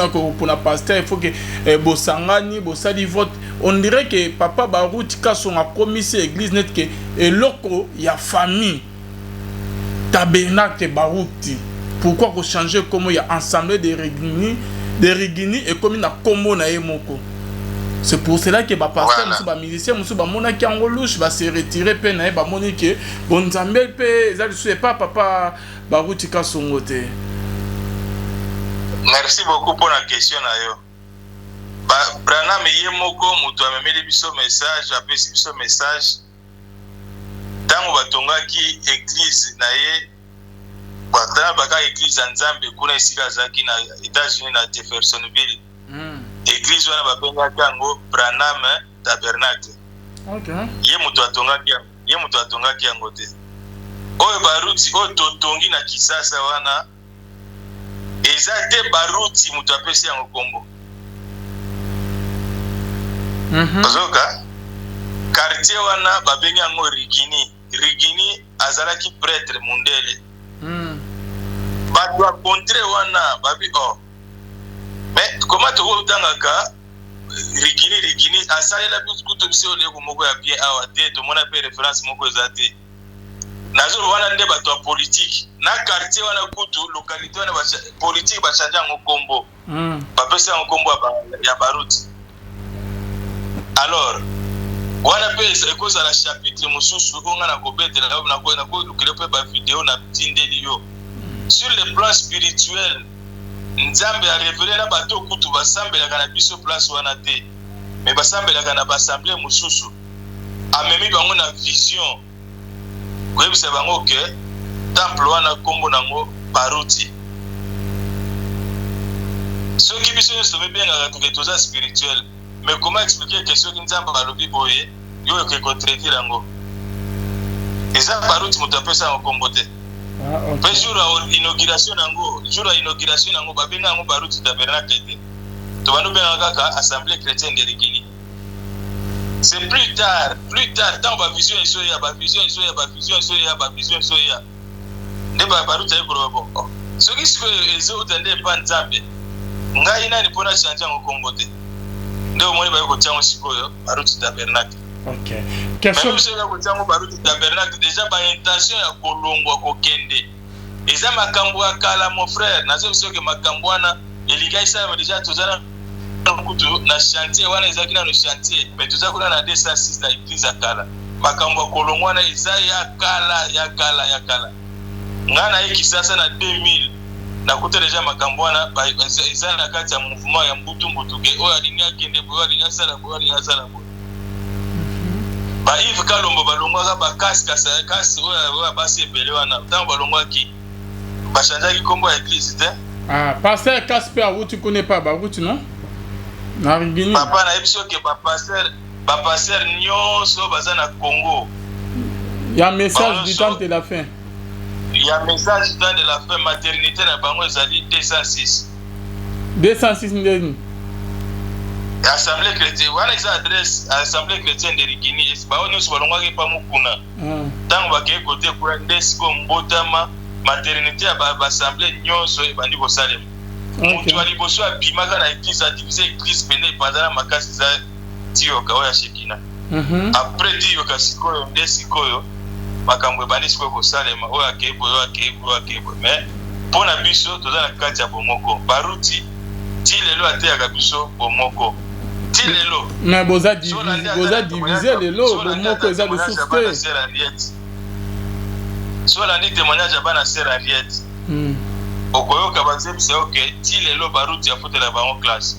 na pasteur il faut que bosangani bosali vote on dirait que papa Baruti ka son a commis église net que eloko ya famille tabernacle Baruti. Pourquoi vous changez comme il y a ensemble de Rigini et comme il y a combo na emoko. C'est pour cela que ba pasteur musu ba musicien musu ba mona ki angolouche va se retirer pe na ba moni que bon nzambe pe za le pas papa Baruti ka songote. Merci beaucoup pour la question na yo. Branham yemoko mutu amemeli biso message apesi biso message. Tango batongaki église na ye batana baka église nzambe kuna esika zaki na États-Unis na Jeffersonville. Église wana babengaki yango Branham Tabernacle. OK. Ye mutu atongaki yango te. Oyo Baruti oyo totongi na Kisasa wana eza te Baruti mutu apesi yango kombo. Ozoka quartier wana babengi yango Rigini azalaki prêtre mundele. Bato a contre wana babi oh mais comment tu otangaka Rigini asalela kutu biso le ko moko ya bien awa te to mona pe référence moko ezate nazo wana nde bato a politique na quartier wana kutu localité wana ba politique ba changer ngo kombo ba pesa ngo kombo ya Baruti alors wana pe ekoza la chapitre mususu onga na kobetela na ko lukile pe ba vidéo na tindeli yo sur le plan spirituel nzambe a révélé na bato kutu basambelaka na biso place wana te mais basambelaka na bassemblée mususu amemi bango na vision koyebisa bango ke temple wana kombo nango Baruti soki biso nyonso tobengaka toke toza spirituel mais comment expliquer que soki nzambe alobi boye yo oke contredire yango eza Baruti moto apesa yango kombo te. Pe jour à inauguration nango babenga yango Baruti Tabernacle te to bano benga kaka assemblée chrétienne de Rigini. C'est plus tard tant ba vision iso ya nde ba Baruti ayekoloba bon soki sikoyo ezouta nde epa nzambe ngai nani mpona change yango kombo te nde omoni baye kotia yango sikoyo baruti tabernacle. Question soki kotia yango baruti tabernacle déjà baintention ya kolongwa kokende eza makambo ya kala mon frère nazobi soki makambo wana elingai salama déjà tozala kutu na chantier wana ezalaki nano chantier mais toza kuna na 206 na église ya kala makambo ya kolongwa wana eza ya kala nga na ye kisasa na 2000 nakuta deja makambo wana eza na kati ya mouvement ya mbutu ke oyo alingi akende boye alingi asala boye ba Yves Kalombo balongwaka bakasi oyo basi ebele wana ntango balongwaki bachangeaki kombo ya église te. Pasteur Casper awuti kune pa baruti non na Rigini papa na yebi soki bapasteur nyonso baza na Congo. Ya message du temps de la fin. Il y a un message dans de la fin maternité na bango ezali 206 ndeni assemblée chrétienne wana eza adresse assemblée chrétienne de Rigini bao nyonso balongwaki pa mokuna ntango bakei kote kuna nde siko mbotama maternité ya baassemblée nyonso ebandi kosalema motu ya liboso abimaka na église adivise église pene epanzana makasi eza tiyoka oyo ya shekina après tiyoka sikoyo nde sikoyo makambo ebandi sikoyo kosalema oyo akei boye mais mpona biso toza na kati ya bomoko baruti ti lelo ateyaka biso bomoko ti lelo mais boza divise lelo bomoko eza lisusu te so olandi témoignage ya bana sere Ariete okoyoka bazebisa oke ti lelo baruti afutela bango classe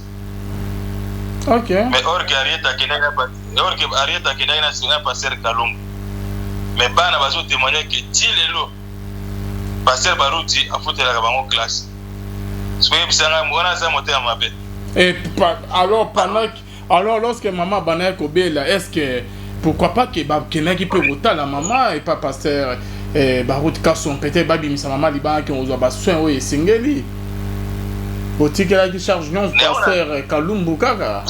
mais orke Ariete akendaki na paster Kalumbu mais bana bazotémoigne ke ti lelo paster baruti afutelaka bango classe sokoyebisanga wana aza motema mabe. Alors lorsque maman banaya kobela est-ce que pourquoi pas que bakendaki mpe kotala maman et pas pasteur baruti kason peut-être babimisa maman libanga ozwa basoin oyo esengeli otikelaki charge nyonso pasteur Kalumbu kaka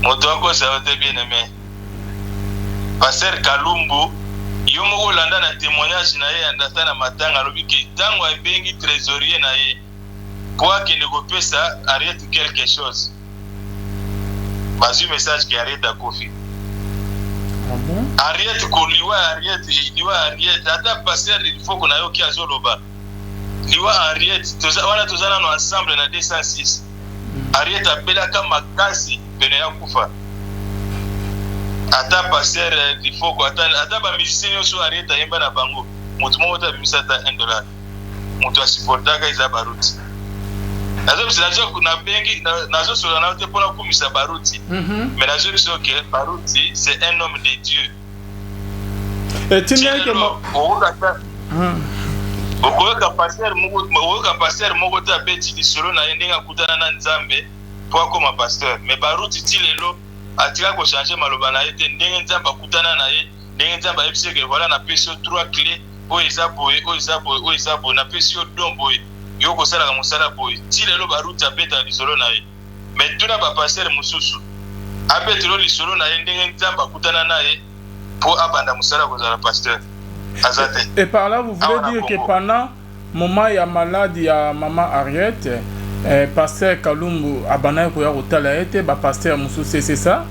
moto akosa te bien aimé pasteur Kalumbu yo moko olanda na témoignage na ye andata na matanga alobi ke ntango abengi trésorier na ye po akende kopesa Ariete quelque chose bazwi message ke Ariete akofi. Ariete koliwa Ariete ata pasteur ilfoko na yo ki azoloba liwa Ariete wana tozala no ensemble na 206 Ariete abelaka makasi pene ya kufa ata pasteur ilfoko ata bamusicien nyonso Ariete ayemba na bango motu moko te abimisa ata $1 motu asupportaka eza baruti nazosola na te mpona kumisa baruti mais nazobiso ke baruti c'est un homme de Dieu okoyoka paster moko te abeti lisolo na ye ndenge akutana na nzambe po akoma paster mais baruti ti lelo atika kochange maloba na ye te ndenge nzambe akutana na ye ndenge nzambe ayebisi ke voilà napesi yo 3 clés oyo eza boye napesi yo don boye yo kosalaka mosala boye ti lelo baruti abeta lisolo na ye mais tuna bapaster mosusu abetelo lisolo na ye ndenge nzambe akutana na ye po abanda mosala kozala pasteur azate. Et par là vous voulez dire que pendant moment ya malade ya maman Ariete pasteur Kalumbu abana ko ya kotala ete ba pasteur mosusu c'est ça?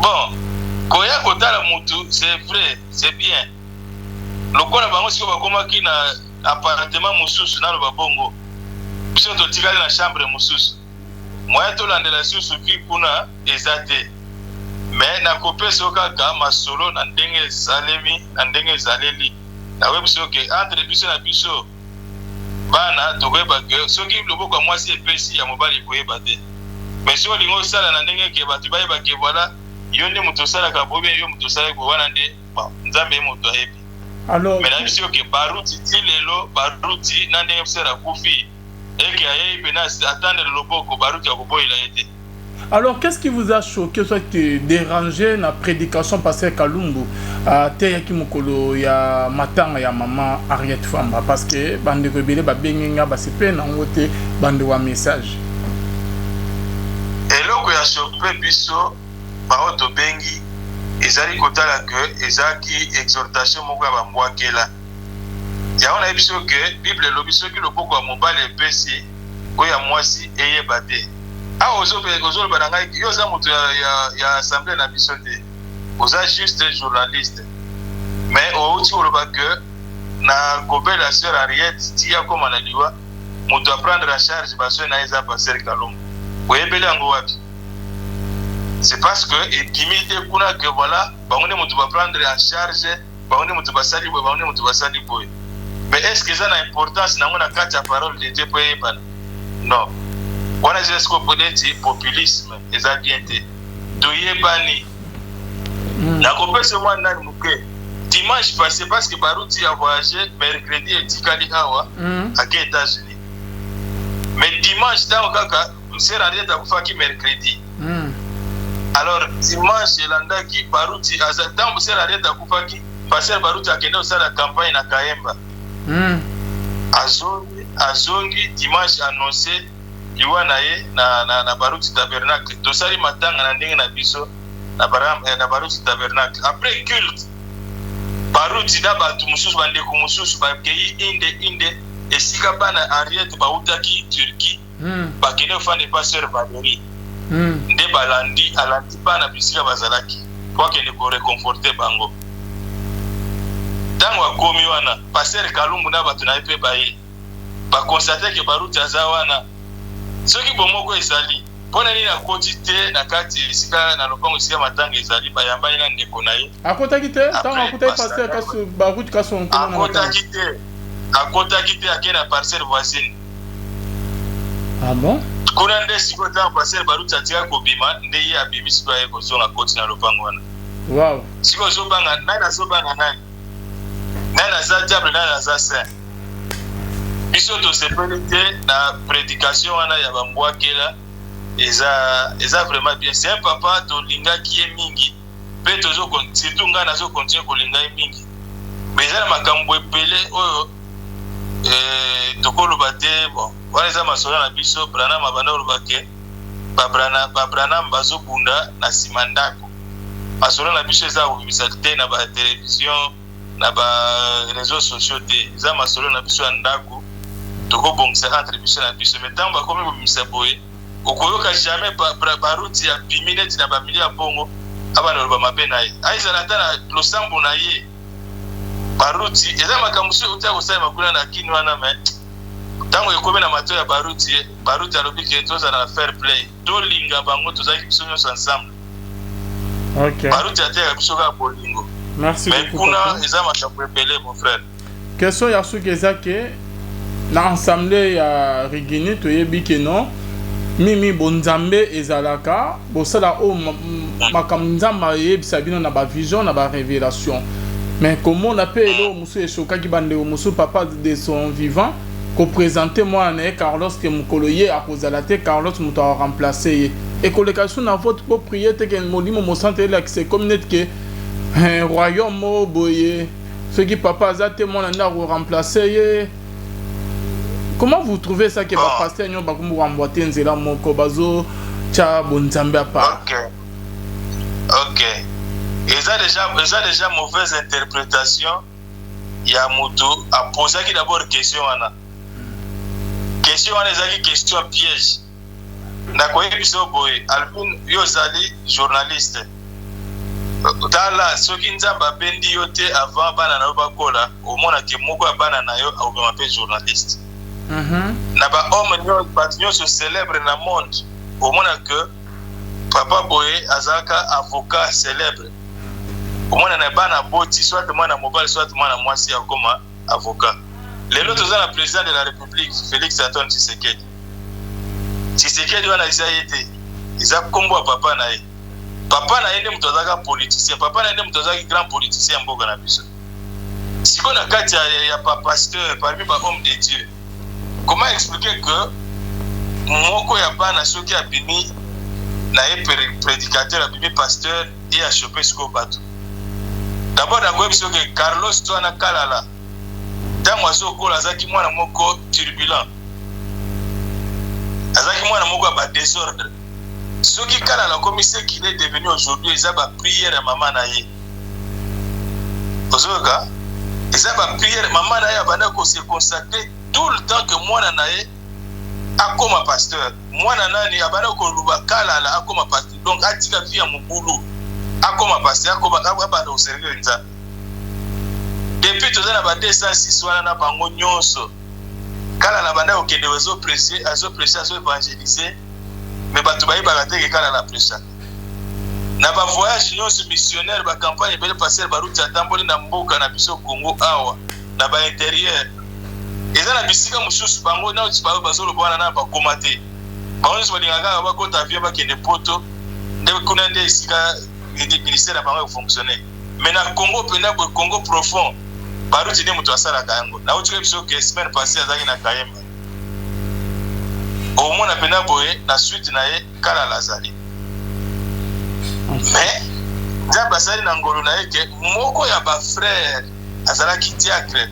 Bon koya kotala mutu c'est vrai c'est bien lokola bango siko bakomaki na appartement mosusu na loba bongo biso totikali na chambre mosusu moya tolandela susu ki kuna eza te mais nakopesa yo kaka masolo na ndenge esalemi na ndenge ezaleli nawebiso ke entre biso na biso bana tokoyeba ke soki loboko ya mwasi epesi ya mobali ekoyeba te mais soki olingi osala na ndenge ke bato bayeba ke voilà yo nde moto osalaka bobe yo moto osalaki wana nde nzambe ye moto ayebi. Alors, mais na biso ke baruti ti lelo baruti na ndenge bisala kufi eke ayeyi pena attendre loboko baruti akoboyela ye te. Alors, qu'est-ce qui vous a choqué, soit dérangé na prédication pasteur Kalumbu te yaki mokolo ya matanga ya maman Ariete Famba parce que bande rebelle ba bengenga ba sepe na ngote bande wa message. Eloko ya choqué biso ba oto bengi ezali kotala que ezaki exhortation moko ya bambwakela ya on a biso que Bible lobi soki loboko ya mobali epesi oyo ya mwasi eyeba te. Ozoloba na ngai yo oza moto ya assemblée na biso te, oza juste journaliste, mais outi oloba que na kobela sœur Henriette tia koma na liwa moto aprendre en charge baso na eza passer Kalongo oyebeli yango wapi? C'est parce que intimité kuna que voilà bango moto va prendre en charge, bango moto basali boy, bango moto basali boy. Mais est-ce que ça a une importance dans la carte à parole de Dieu? Non. On a juste compris populisme et ça bien été. Doyebani. La compétition moi n'a pas dimanche passé parce que Barouti a voyagé mercredi et Tikali Awa à les États-Unis. Mais dimanche dans le cas c'est la date à faire mercredi. Alors dimanche landa qui Barouti a dans c'est la date à faire qui passer Barouti a kendo ça la campagne na Kaemba. Azongi dimanche annoncé liwa na ye na Barouti tabernacle dosari matanga na ndenge na biso na Barouti tabernacle après culte Barouti da batu mususu bande ko mususu ba kei inde esika bana Henriette bautaki Turquie bakene ofande pasteur Valérie nde balandi alandi bana bisika bazalaki kwa kende ko réconforter bango. Tango akomi wana pasteur Kalumbu na batu na epe baye ba constater que Barouti azawana soki bomoko ezali pona nini akoti te na kati esika na lopango esika matanga ezali bayambani na ndeko na ye akotaki te tango akotaki pasteur kaso Barouti kaso nkoma na akotaki te akena parcelle voisine. Ah bon? Kuna nde siko tango pasteur Barouti atika kobima nde ye abimi siko ye kozonga koti na lopango wana. Wow. Siko zobanga nani azobanga nani aza diable nani aza saint. Biso to sepeli te na prédication wana ya bambwakela eza vraiment bien. C'est un papa to linga qui est mingi pe tozo surtout nga nazo continuer ko linga mingi mais eza makambo epele oyo tokoloba te bon wana eza masolo na biso Branham abanda oloba ke Branham bazobunda na nsima ndako masolo na biso eza kobimisa te na batelevizio na bareseau sociaux te eza masolo na biso ya ndako tokobongisa entre biso na biso mais ntango bakomi kobimisa boye okoyoka jamais Barouti ya bimi neti na bamili ya bongo abana oloba mabe na ye aizala ata na losambo na ye Barouti eza makambo so otya kosala makula na kini wana me ntango ekomi na mato ya Barouti alobi ke tozala na fair play tolinga bango tozalaki biso nyonso ensemble. Barouti ateyaka biso kaka bolingo. Merci mais kuna eza makambo epele mon frère. Question ya soki eza ke na ensemble ya Rigini toyebi ke non mimi bonzambe ezalaka bosala o makambo nzamba yebisa bino na ba vision na ba révélation mais comment on appelle elo musu eshoka ki bande musu papa de son vivant ko présenter moi na Carlos que mukolo ye akozala te Carlos muto a remplacer et collocation na votre pour prier te que molimo mo santé là c'est comme net que un royaume mo boye ce qui papa za te moi na remplacer. Comment vous trouvez ça que va passer nyo bakumu ramboter nzela moko bazo cha bonzambe apa? OK. Eza déjà mauvaise interprétation. Ya mutu a posé qui d'abord question wana. Question wana ezali question piège. Ndakoye biso boye Alvin yozali journaliste. Tala soki nzamba bendi yote avant bana na bakola omona ke moko bana na yo au be journaliste. Na ba homme nyonso célèbre na monde au moins que papa boye azaka avocat célèbre au moins na bana boti soit mwana mobile soit mwana mwasi ya koma avocat lelo toza na président de la république Félix Antoine Tshisekedi wana isaite isa kombo papa na ye nde muto azaka politicien papa na nde muto azaka grand politicien mboka na biso siko na kati ya papa pasteur parmi ba homme de Dieu. Comment expliquer que moko ya bana soki abimi na ye prédicateur abimi pasteur et a chopé siko bato d'abord nakoyebi so ke Carlos to ana kalala ntango azokola azalaki mwana moko turbulent azalaki mwana moko ya badésordre soki kalala comme ce qu'il est devenu aujourd'hui eza baprière ya mama na ye ozoyoka eza ba prière maman na ye abanda ko se consacrer tout le temps que mwana na ye akoma pasteur mwana nani abanda ko luba kalala akoma pasteur donc atika via mobulu akoma pasteur akoma abanda ko servir nza depuis tout ça ba 206 wana na bango nyonso kalala banda ko kende wezo prêcher azo évangéliser mais batu ba yeba te ke kalala prêcher na ba voyage nyonso missionnaire ba campagne bele passer ba route atamboli na mboka na biso Congo awa na ba intérieur eza na bisika mususu bango na utsiba bazolo bwana na ba komate bango so balingaka ba kota avion ba kende poto nde kuna nde isika ministère bango fonctionner mais na Congo penda bo Congo profond ba route de mutu asala kango na utsiba biso que semaine passée azaki na Kayemba au moins na penda boye na suite na ye kala lazali mais Nzambe asali na ngolo na ye ke moko ya ba frère azalaki diacre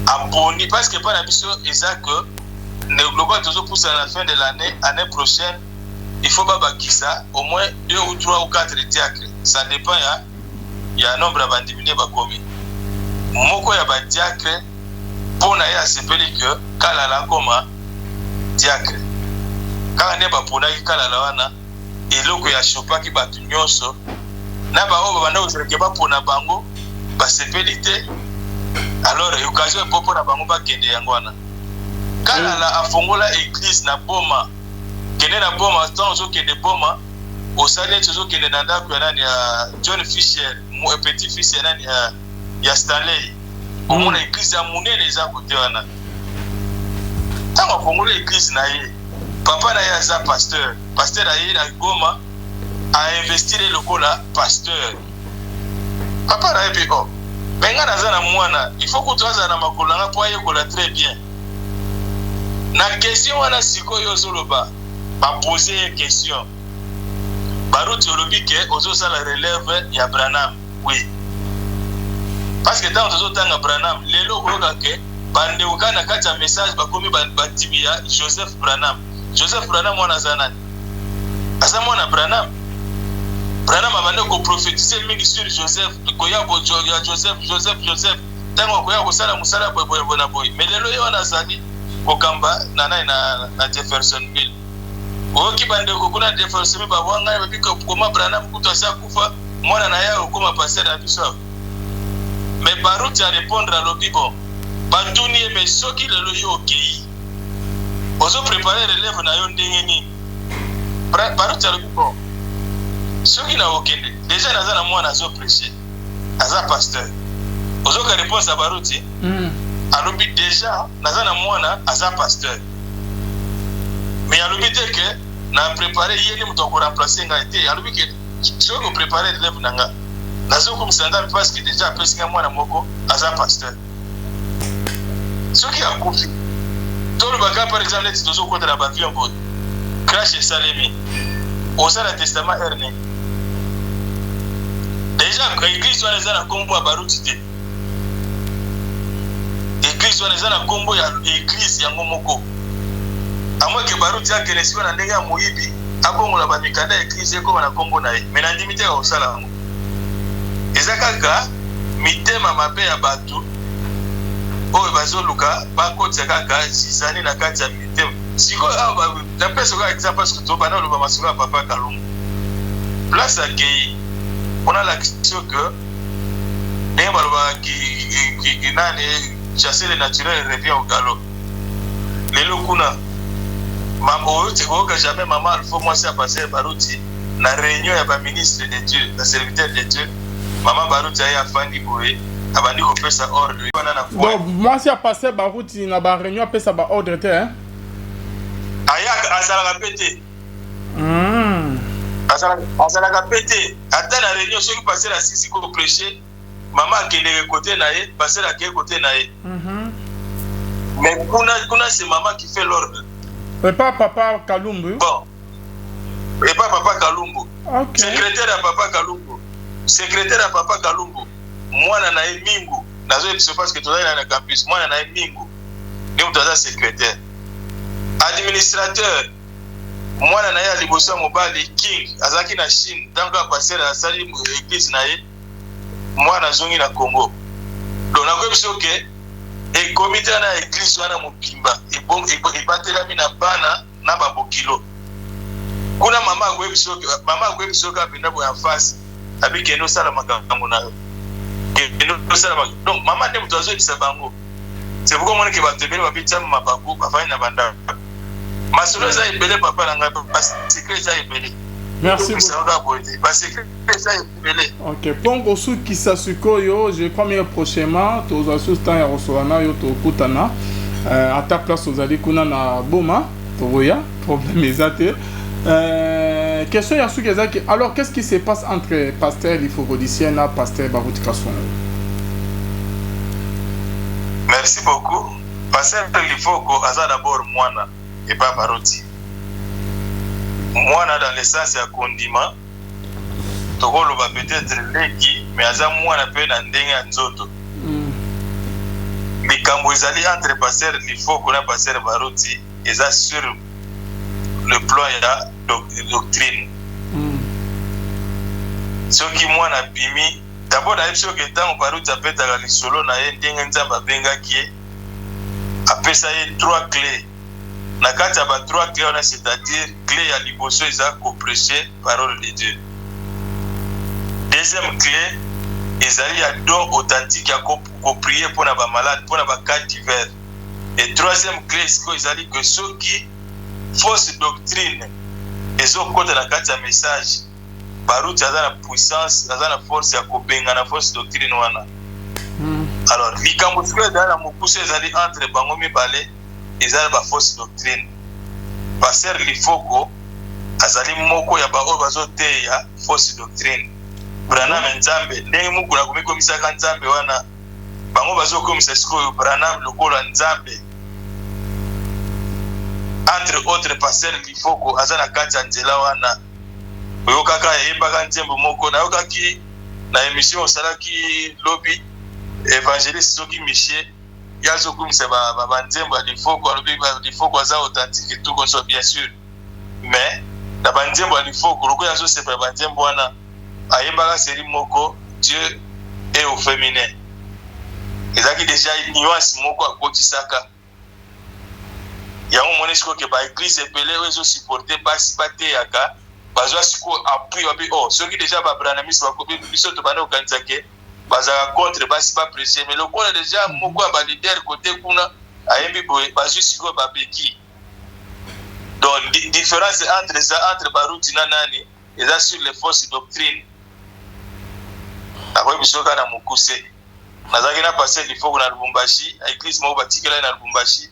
aboni parce que par biso eza que le quoi toujours pousse à la fin de année prochaine il faut babakisa au moins 2 ou 3 ou 4 diacres ça dépend ya nombre ya bandimine bakomi moko ya ba diacre pona ya sepeli que kalala koma diacre kala ne baponaki kalala wana eloko ya chopaki batu nyonso na baoyo banda kozalaki bapona bango basepeli te alors occasion epopo na bango bakende yango wana kalala afongola église na boma kende na boma tant ozokende boma osali neti ozokende na ndako ya nani ya John Fisher petit fils ya nani ya Stanley omona église ya monene eza kote wana ntango afongola église na ye papa na ye aza pasteur aye na Goma a investir lokola pasteur papa na ye pe o benga naza na mwana il faut que toaza na makolo nanga po ayekola très bien na question wana sikoyo ozoloba bapose question baruti olobi ke ozosala relève ya Branham oui parce que tant tozotanga Branham lelo okoyoka ke bandeuka na kati ya message bakomi batimi ya Joseph Branham wana aza nani aza mwana Branham abanda ko prophétiser mingi sur Joseph koya bo ya Joseph tango koya kosala musala boy na boy mais lelo yo wana azali kokamba na Jeffersonville oki bande ko kuna Jeffersonville ba wanga ba biko koma Branham kuto asa kufa mwana na yao koma passer na biso mais baruti a répondre à l'obibo batuni mais soki lelo yo okei ozo préparer relève na yo ndenge ni baruti a l'obibo soki na okende déjà naza na mwana azo prêcher aza pasteur ozo ka réponse à baruti alobi déjà naza na mwana aza pasteur mais alobi te que na préparer yeli muto ko remplacer nga te alobi que soki ko préparer relève nanga nazo ko msanda parce que déjà pesinga mwana moko aza pasteur soki akufi tolo baka par exemple les tozo contre la bavion bo crash salemi osala testament erne déjà église wana eza na kombo ya baruti te église wana eza na kombo ya église yango moko amwe ke baruti akende siko na ndenge ya moyibi abongola bamikanda ya église ekoma na kombo na ye me na ndimi te ya kosala yango eza kaka mitema mabe ya bato oyo bazoluka bakotisa kaka zizani na kati ya mitema sikoyo awa napesa kaka exemple parce que tobanda oloba masolo ya papa Kalungu place akei on a l'action que ndenge balobaka ki nani chasser le naturel revient au galop lelo kuna oyo tekoyoka jamais mama alfo mwasi apase baruti na réunion ya baministre de Dieu na serviteur de Dieu mama baruti aye afandi boye abandi kopesa ordre wana na donc mwasi apase baruti na ba réunion apesa ba ordre te hein aya azalaka pete azalaka pete ata na réunion soki passer la sisi ko prêcher mama akendeke côté na ye passer la ke côté na ye mais kuna c'est maman qui fait l'ordre et pas papa Kalumbu bon et pas papa Kalumbu okay. secrétaire à papa Kalumbu mwana na ye mingu nazo ebiso parce que tozali na campus mwana na ye mingu ni mutu aza secrétaire administrateur mwana na ye ya liboso ya mobali king azalaki na Chine ntango apasser asali église na ye mwana azongi na Congo na ko biso ke e comité na église wana mokimba e batelami na bana na babokilo kuna mama ko biso ka penda bo en face abi ke no sala makambo na no sala makambo donc mama ne mutazo bisa bango c'est pourquoi mon ke batebele babitsa mabaku bafanya na banda masolo za ebele papa na nga ba secret za ebele. Merci beaucoup. Ok, pongo su kisasuko yo, je crois prochainement, tous asus temps ya roswana yo to kutana. À ta place aux kuna na boma, toya, problème ezate. Question ya su kezaki. Alors qu'est-ce qui se passe entre pasteur Lifogodicien et pasteur Baruti Kasson? Merci beaucoup. Pasteur Lifogo aza d'abord mwana et pas Baruti. Mwana dans l'essence ya condiment tokoloba peut-être leki mais aza mwana pe na ndenge ya nzoto likambo ezali entre pasteur Lifogo na pasteur Baruti eza sur le plan ya doctrine soki mwana bimi d'abord ayebi soki ntango Baruti apetaka lisolo na ye ndenge nzambe abengaki ye apesa ye 3 clés. Na kati ya ba 3 clés wana c'est-à-dire clé ya liboso eza koprêcher parole de Dieu. Deuxième clé ezali ya don authentique ya koprier pour na ba malade pour na ba cas divers. Et troisième clé siko ezali que soki fausse doctrine ezokota na kati ya message Baruti aza na puissance aza na force ya kobenga na fausse doctrine wana. Alors likambo siko ezali na mokuse ezali entre bango mibale ezali ba fausse doctrine. Pasteur Lifogo azali moko ya ba oyo bazoteya fausse doctrine. Branham nzambe ndenge mukula komikomisaka nzambe wana bango bazokomisa sikoyo Branham lokola nzambe. Entre autres pasteur Lifogo aza na kati ya nzela wana oyo kaka yebaka nzembo moko na yokaki na émission osalaki lobi évangéliste soki Michel yazo kumisa ba nzembo ya Lifogo alobi ba Lifogo aza authentique tout comme ça bien sûr mais na ba nzembo ya Lifogo loko yazo sepa ba nzembo wana ayebaka seri moko Dieu est au féminin ezaki déjà nuance moko akotisaka yango monisiko ke ba église epele wezo supporter basi bateyaka bazwa siko appui wabi oh soki déjà ba Branamis bakobi biso to bana okanisa ke bazaka contre basi pas prêcher mais le quoi déjà moko ba leader côté kuna ayembi boye bazwi siko ba beki donc différence entre Baruti na nani eza sur les fausses doctrines akoy biso kana mukuse nazaki na passer Lifogo na Lubumbashi a église moko batikela na Lubumbashi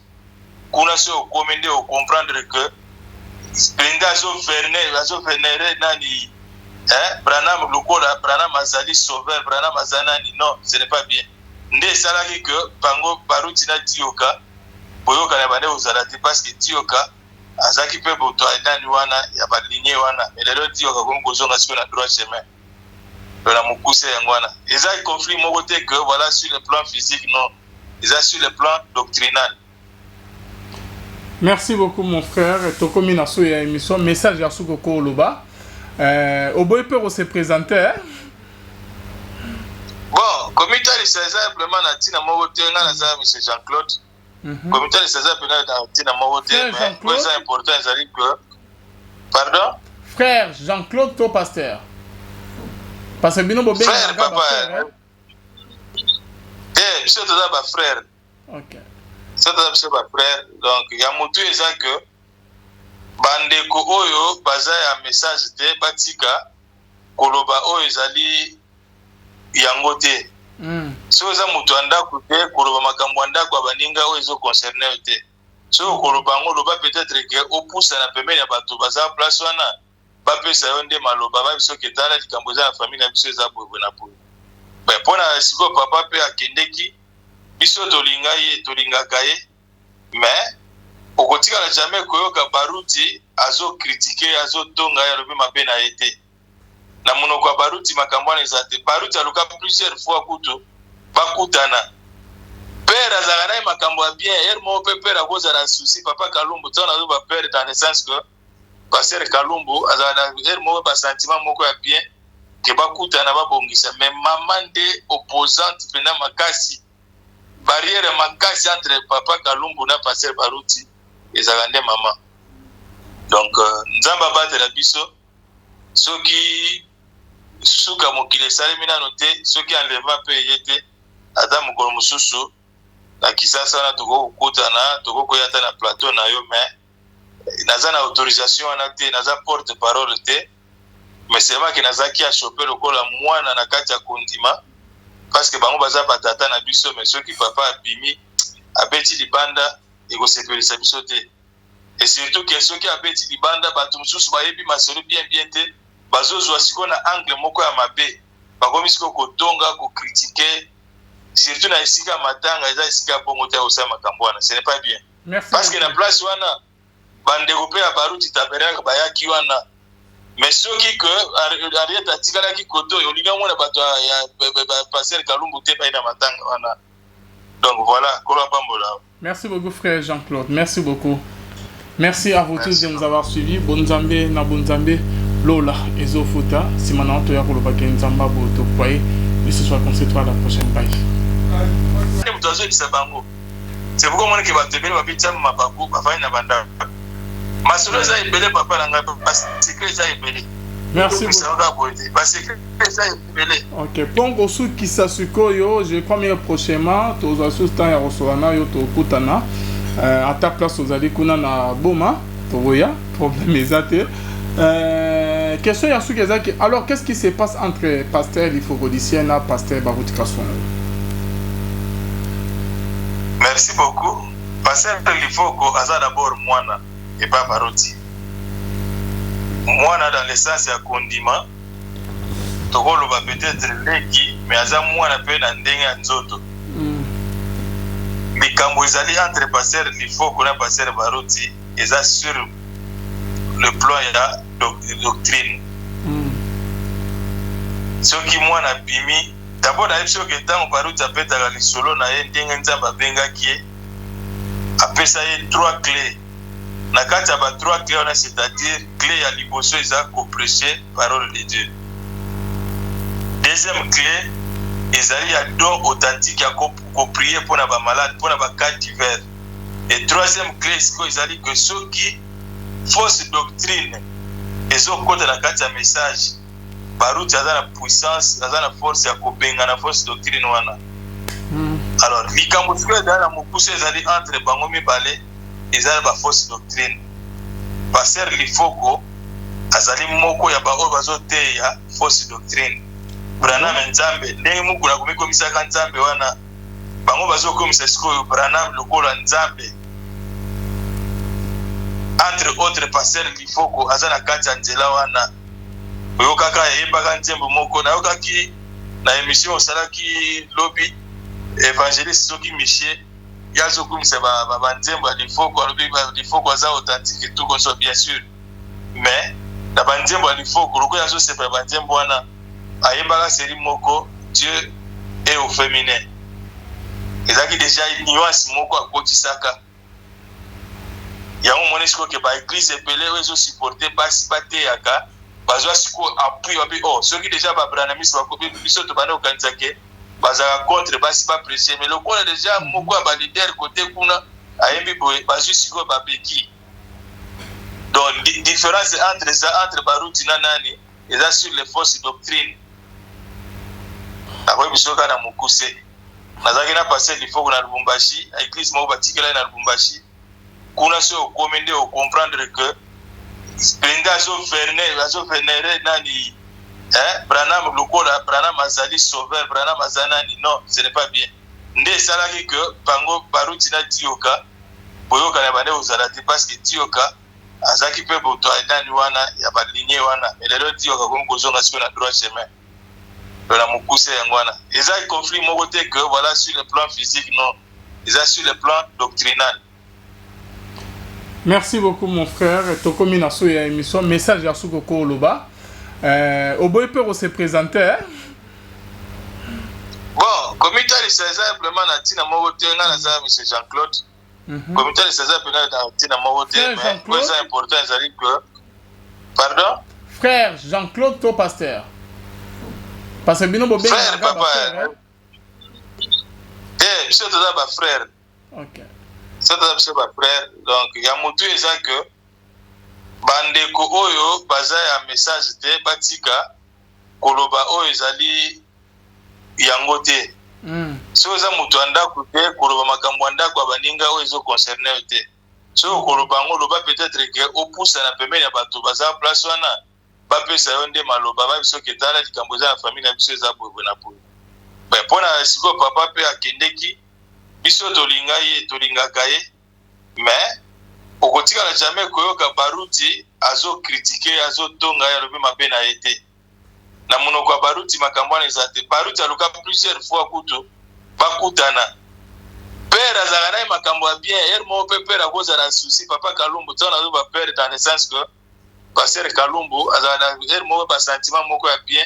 kuna so komende o comprendre que Brenda zo vénérer nani Branham lokola Branham azali sauveur Branham azanani non ce n'est pas bien nde salaki que bango Baruti na Tioka boyoka na bande ozalati parce que Tioka azaki pe boto nani wana ya baligné wana mais lelo Tioka comme kozonga siko na droit chemin na mukuse yango wana eza conflit moko te que voilà sur le plan physique non eza sur le plan doctrinal. Merci beaucoup mon frère tokomi na so ya émission message ya suko ko loba Oboy peut se présenter. Bon, comité de César, vraiment, na tina movote, na naza M. Jean-Claude. Comité de César, na tina movote, mais c'est important, c'est que. Pardon? Frère Jean-Claude, ton pasteur. Parce que bino bobé. Frère, papa. C'est ma frère. Ok. C'est ma frère. Donc, il y a moutou et ça que. Bandeko oyo baza ya message te batika koloba oyo ezali yango te so eza mutu andako te koloba makambo andako abaninga oyo ezo concerner te so koloba ngo loba peut-être que opusa na pembeni ya bato baza place wana bapesa yo nde maloba babiso ke tala likambo eza na famille na biso eza boye na boye mpona siko papa mpe akendeki biso tolingaka ye mais okotikala jamais koyoka Baruti azo critiquer azo tonga ya lobi mabe na ete na monoko ya Baruti makambo wana eza te Baruti aluka plusieurs fois kutu bakutana père azalaka na makambo ya bien ere moko mpe père akozala na souci papa Kalumbu ntango nazoba père dans le sens que pasteur Kalumbu azala na ere moko basentiment moko ya bien ke bakutana babongisa mais mama nde opposante mpena makasi barrière makasi entre papa Kalumbu na pasteur Baruti ezalaka nde mama. Donc nzamba batela biso soki suka mokili esalemi nano te, soki enlèvement mpe eye te, ata mokolo mosusu na Kisasa wana tokokutana tokokoya ata na plateau na yo, mais naza na autorisation wana te, naza porte parole te, mais semaki nazaki ya choper lokola mwana na kati ya kondima parce que bango baza batata na biso, mais soki papa abimi abeti libanda ekosepelisa biso te. Et surtout que soki abeti libanda bato mosusu bayebi masolo bien te, bazozwa siko na angle moko ya mabe, bakomi siko kotonga kokritike, surtout na esika matanga eza esika bongo te osala makambo wana, ce n'est pas bien. Merci parce que na place wana bandeko pe ya Baruti tabernacle bayaki wana, mais soki que Ariete atikalaki koto olinga mona bato ya pasteur Kalumbu te baina matanga wana. Donc voilà, kola pambola. Merci beaucoup frère Jean-Claude, merci beaucoup. Merci à vous tous de nous avoir suivis. Bonzambe na bonzambe Lola Ezofuta simana to ya koloba kenzamba boto kwaye. Et ce soit concentré à la prochaine page. C'est pourquoi moi qui va te dire que ma bakou va faire une banda. Ma soeur est belle, papa l'a parce que ça est belle. Merci beaucoup. Parce que ça est belle. Ok, pongo su kisasuko yo, je crois mieux prochainement, tous les assistants ya restaurant yo to kutana. À ta place aux allez kuna na boma, to voya, problème exact. Question ya su kezaki. Alors qu'est-ce qui se passe entre pasteur Lifogodicien et pasteur Baruti Kassouna? Merci beaucoup. Pasteur Lifogo aza d'abord moana et pas Baruti. Moana dans le sens ya kondima. Tokolo va peut-être leki, mais aza moana pe na ndenge nzoto. Mikambo ezali entre pasteur Lifogo na pasteur Baruti eza sur le plan ya doctrine. Soki mwana bimi d'abord na episode que tant Baruti apetaka lisolo na ye ndenge nzamba bengaki ye apesa ye trois clés. Na kati ya ba trois clés on a, c'est-à-dire clé ya liboso eza ko prêcher parole de Dieu. Deuxième clé ezali ya don authentique ya ko prier pour na ba malade, pour na ba cas divers. Et troisième clé ezali que soki fausse doctrine ezokota na kati ya message Baruti aza na puissance, aza na force ya kobenga na fausse doctrine wana. Alors likambo siko ezali na mokusa ezali entre bango mibale ezali ba fausse doctrine. Pasteur Lifogo azali moko ya baoyo bazoteya fausse doctrine. Branham nzambe ndenge muku na komikomisaka nzambe wana bango bazokomisa sikoyo Branham lokola nzambe. Entre autres pasteur Lifogo aza na kati ya nzela wana oyokaka yembaka nzembo moko nayokaki na émission osalaki lobi évangéliste soki Michel yazokumisa banzembo ya Lifogo alobi Lifogo aza authentique et tout comme ça bien sûr, mais na banzembo ya Lifogo loko yazosepela banzembo wana ayembaka seri moko Dieu est au féminin ezalaki déjà nuance moko akotisaka yango moni sikoyo ke baeglise ebele oyo ezosupporte basi bateyaka bazwa sikoyo appui babi soki déjà babranamisi bakobi biso tobanda kokanisa ke bazalaka contre basi baprecie, mais lokola déjà moko ya balider kote kuna ayembi boye bazwi sikoyo babeki. Donc différence entre Baruti na nani eza sur les fausses doctrines. Akoyi biso kaka na mokuse nazalaki na pasteur Lifogo na Lubumbashi, église moko batikela na Lubumbashi kuna so okomende o comprendre que Brenda azovernere nani Branham lokola Branham azali sauveur, Branham azanani, non, ce n'est pas bien. Nde salaki que bango Baruti na Tioka boyoka na bande ozalati parce que Tioka azaki pe boto nani wana ya baligné wana mais lelo Tioka comme kozonga sur la droit chemin de la mokuse yangwana eza conflit moko te que voilà sur le plan physique, non, eza sur le plan doctrinal. Merci beaucoup mon frère. Tokomi na so ya émission message ya Sukoko Oloba. Oboy peut se présenter. Hein? Bon, comité de César simplement na tina mogote nga na za monsieur Jean-Claude. Comité de César pena na tina mogote mais c'est important ezali que pardon? Frère Jean-Claude to pasteur. Parce que bino bo frère papa. biso toza ba frère. OK. Ça toza biso ba frère. Donc ya mutu eza que bandeko oyo baza ya message te batika koloba oyo ezali yango te. So eza mutu andako te koloba makambo andako abaninga oyo ezo concerner te. So koloba ngo loba peut-être que opusa na pembeni ya bato baza place wana bapesa yo nde maloba ba biso ketala likambo za famille na biso eza boye na boye. Pona siko papa pe akendeki biso tolinga ye tolingaka ye mais okotikala jamais koyoka Baruti azo critiquer azo tonga ya lobi mabe na ete na monoko ya Baruti makambo na ezate Baruti aluka plusieurs fois kuto bakutana père azala na makambo ya bien er mo père akoza na souci papa Kalumbu tona zo ba père dans le sens que passer Kalumbu azala er mo ba sentiment moko ya bien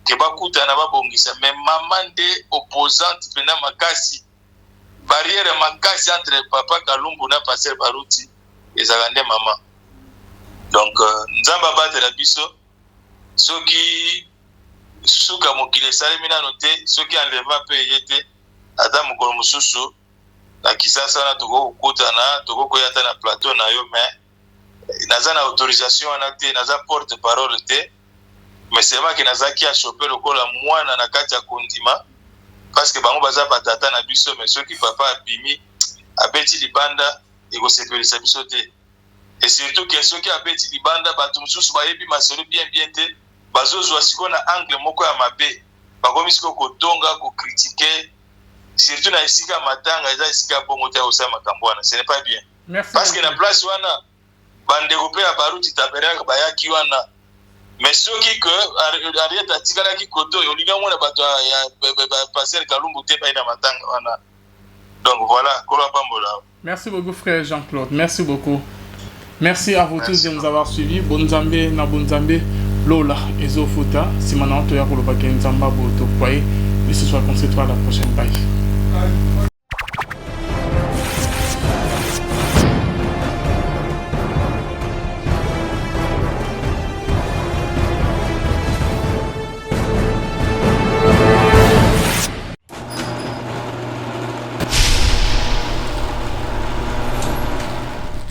ke bakutana babongisa mais maman de opposante pena makasi barrière makasi entre papa Kalumbu na passer Baruti ezala nde maman. Donc nzamba batela biso soki suka mokile salemi nano te soki enlèvement pe yete ata mokolo mosusu na kisasa na tokokutana tokokoyata na plateau na yo mais naza na autorisation wana te naza porte parole te mais seulement ke nazaki a choper lokola mwana na kati ya kondima parce que bango baza batata na biso mais soki papa abimi abeti libanda ekosepelisa biso te. Et surtout que ceux qui abeti libanda bato mosusu bayebi masolo bien te bazozwa siko na angle moko ya mabe bakomi siko kotonga kocritiquer surtout na esika matanga eza esika bongo te osala makambo wana ce n'est pas bien. Merci parce que na place wana bandeko pe ya Baruti tabernacle bayaki wana mais soki que Ariet atikalaki koto olinga mona bato ya passer Kalumbu te bai na matanga wana. Donc voilà kolo pambola. Merci beaucoup frère Jean-Claude, merci beaucoup. Merci à vous tous de nous avoir suivis. Bonzambe na bonzambe Lola ezofuta simana to ya koloba ke nzamba boto kwaye. Et ce soit concentré à la prochaine page.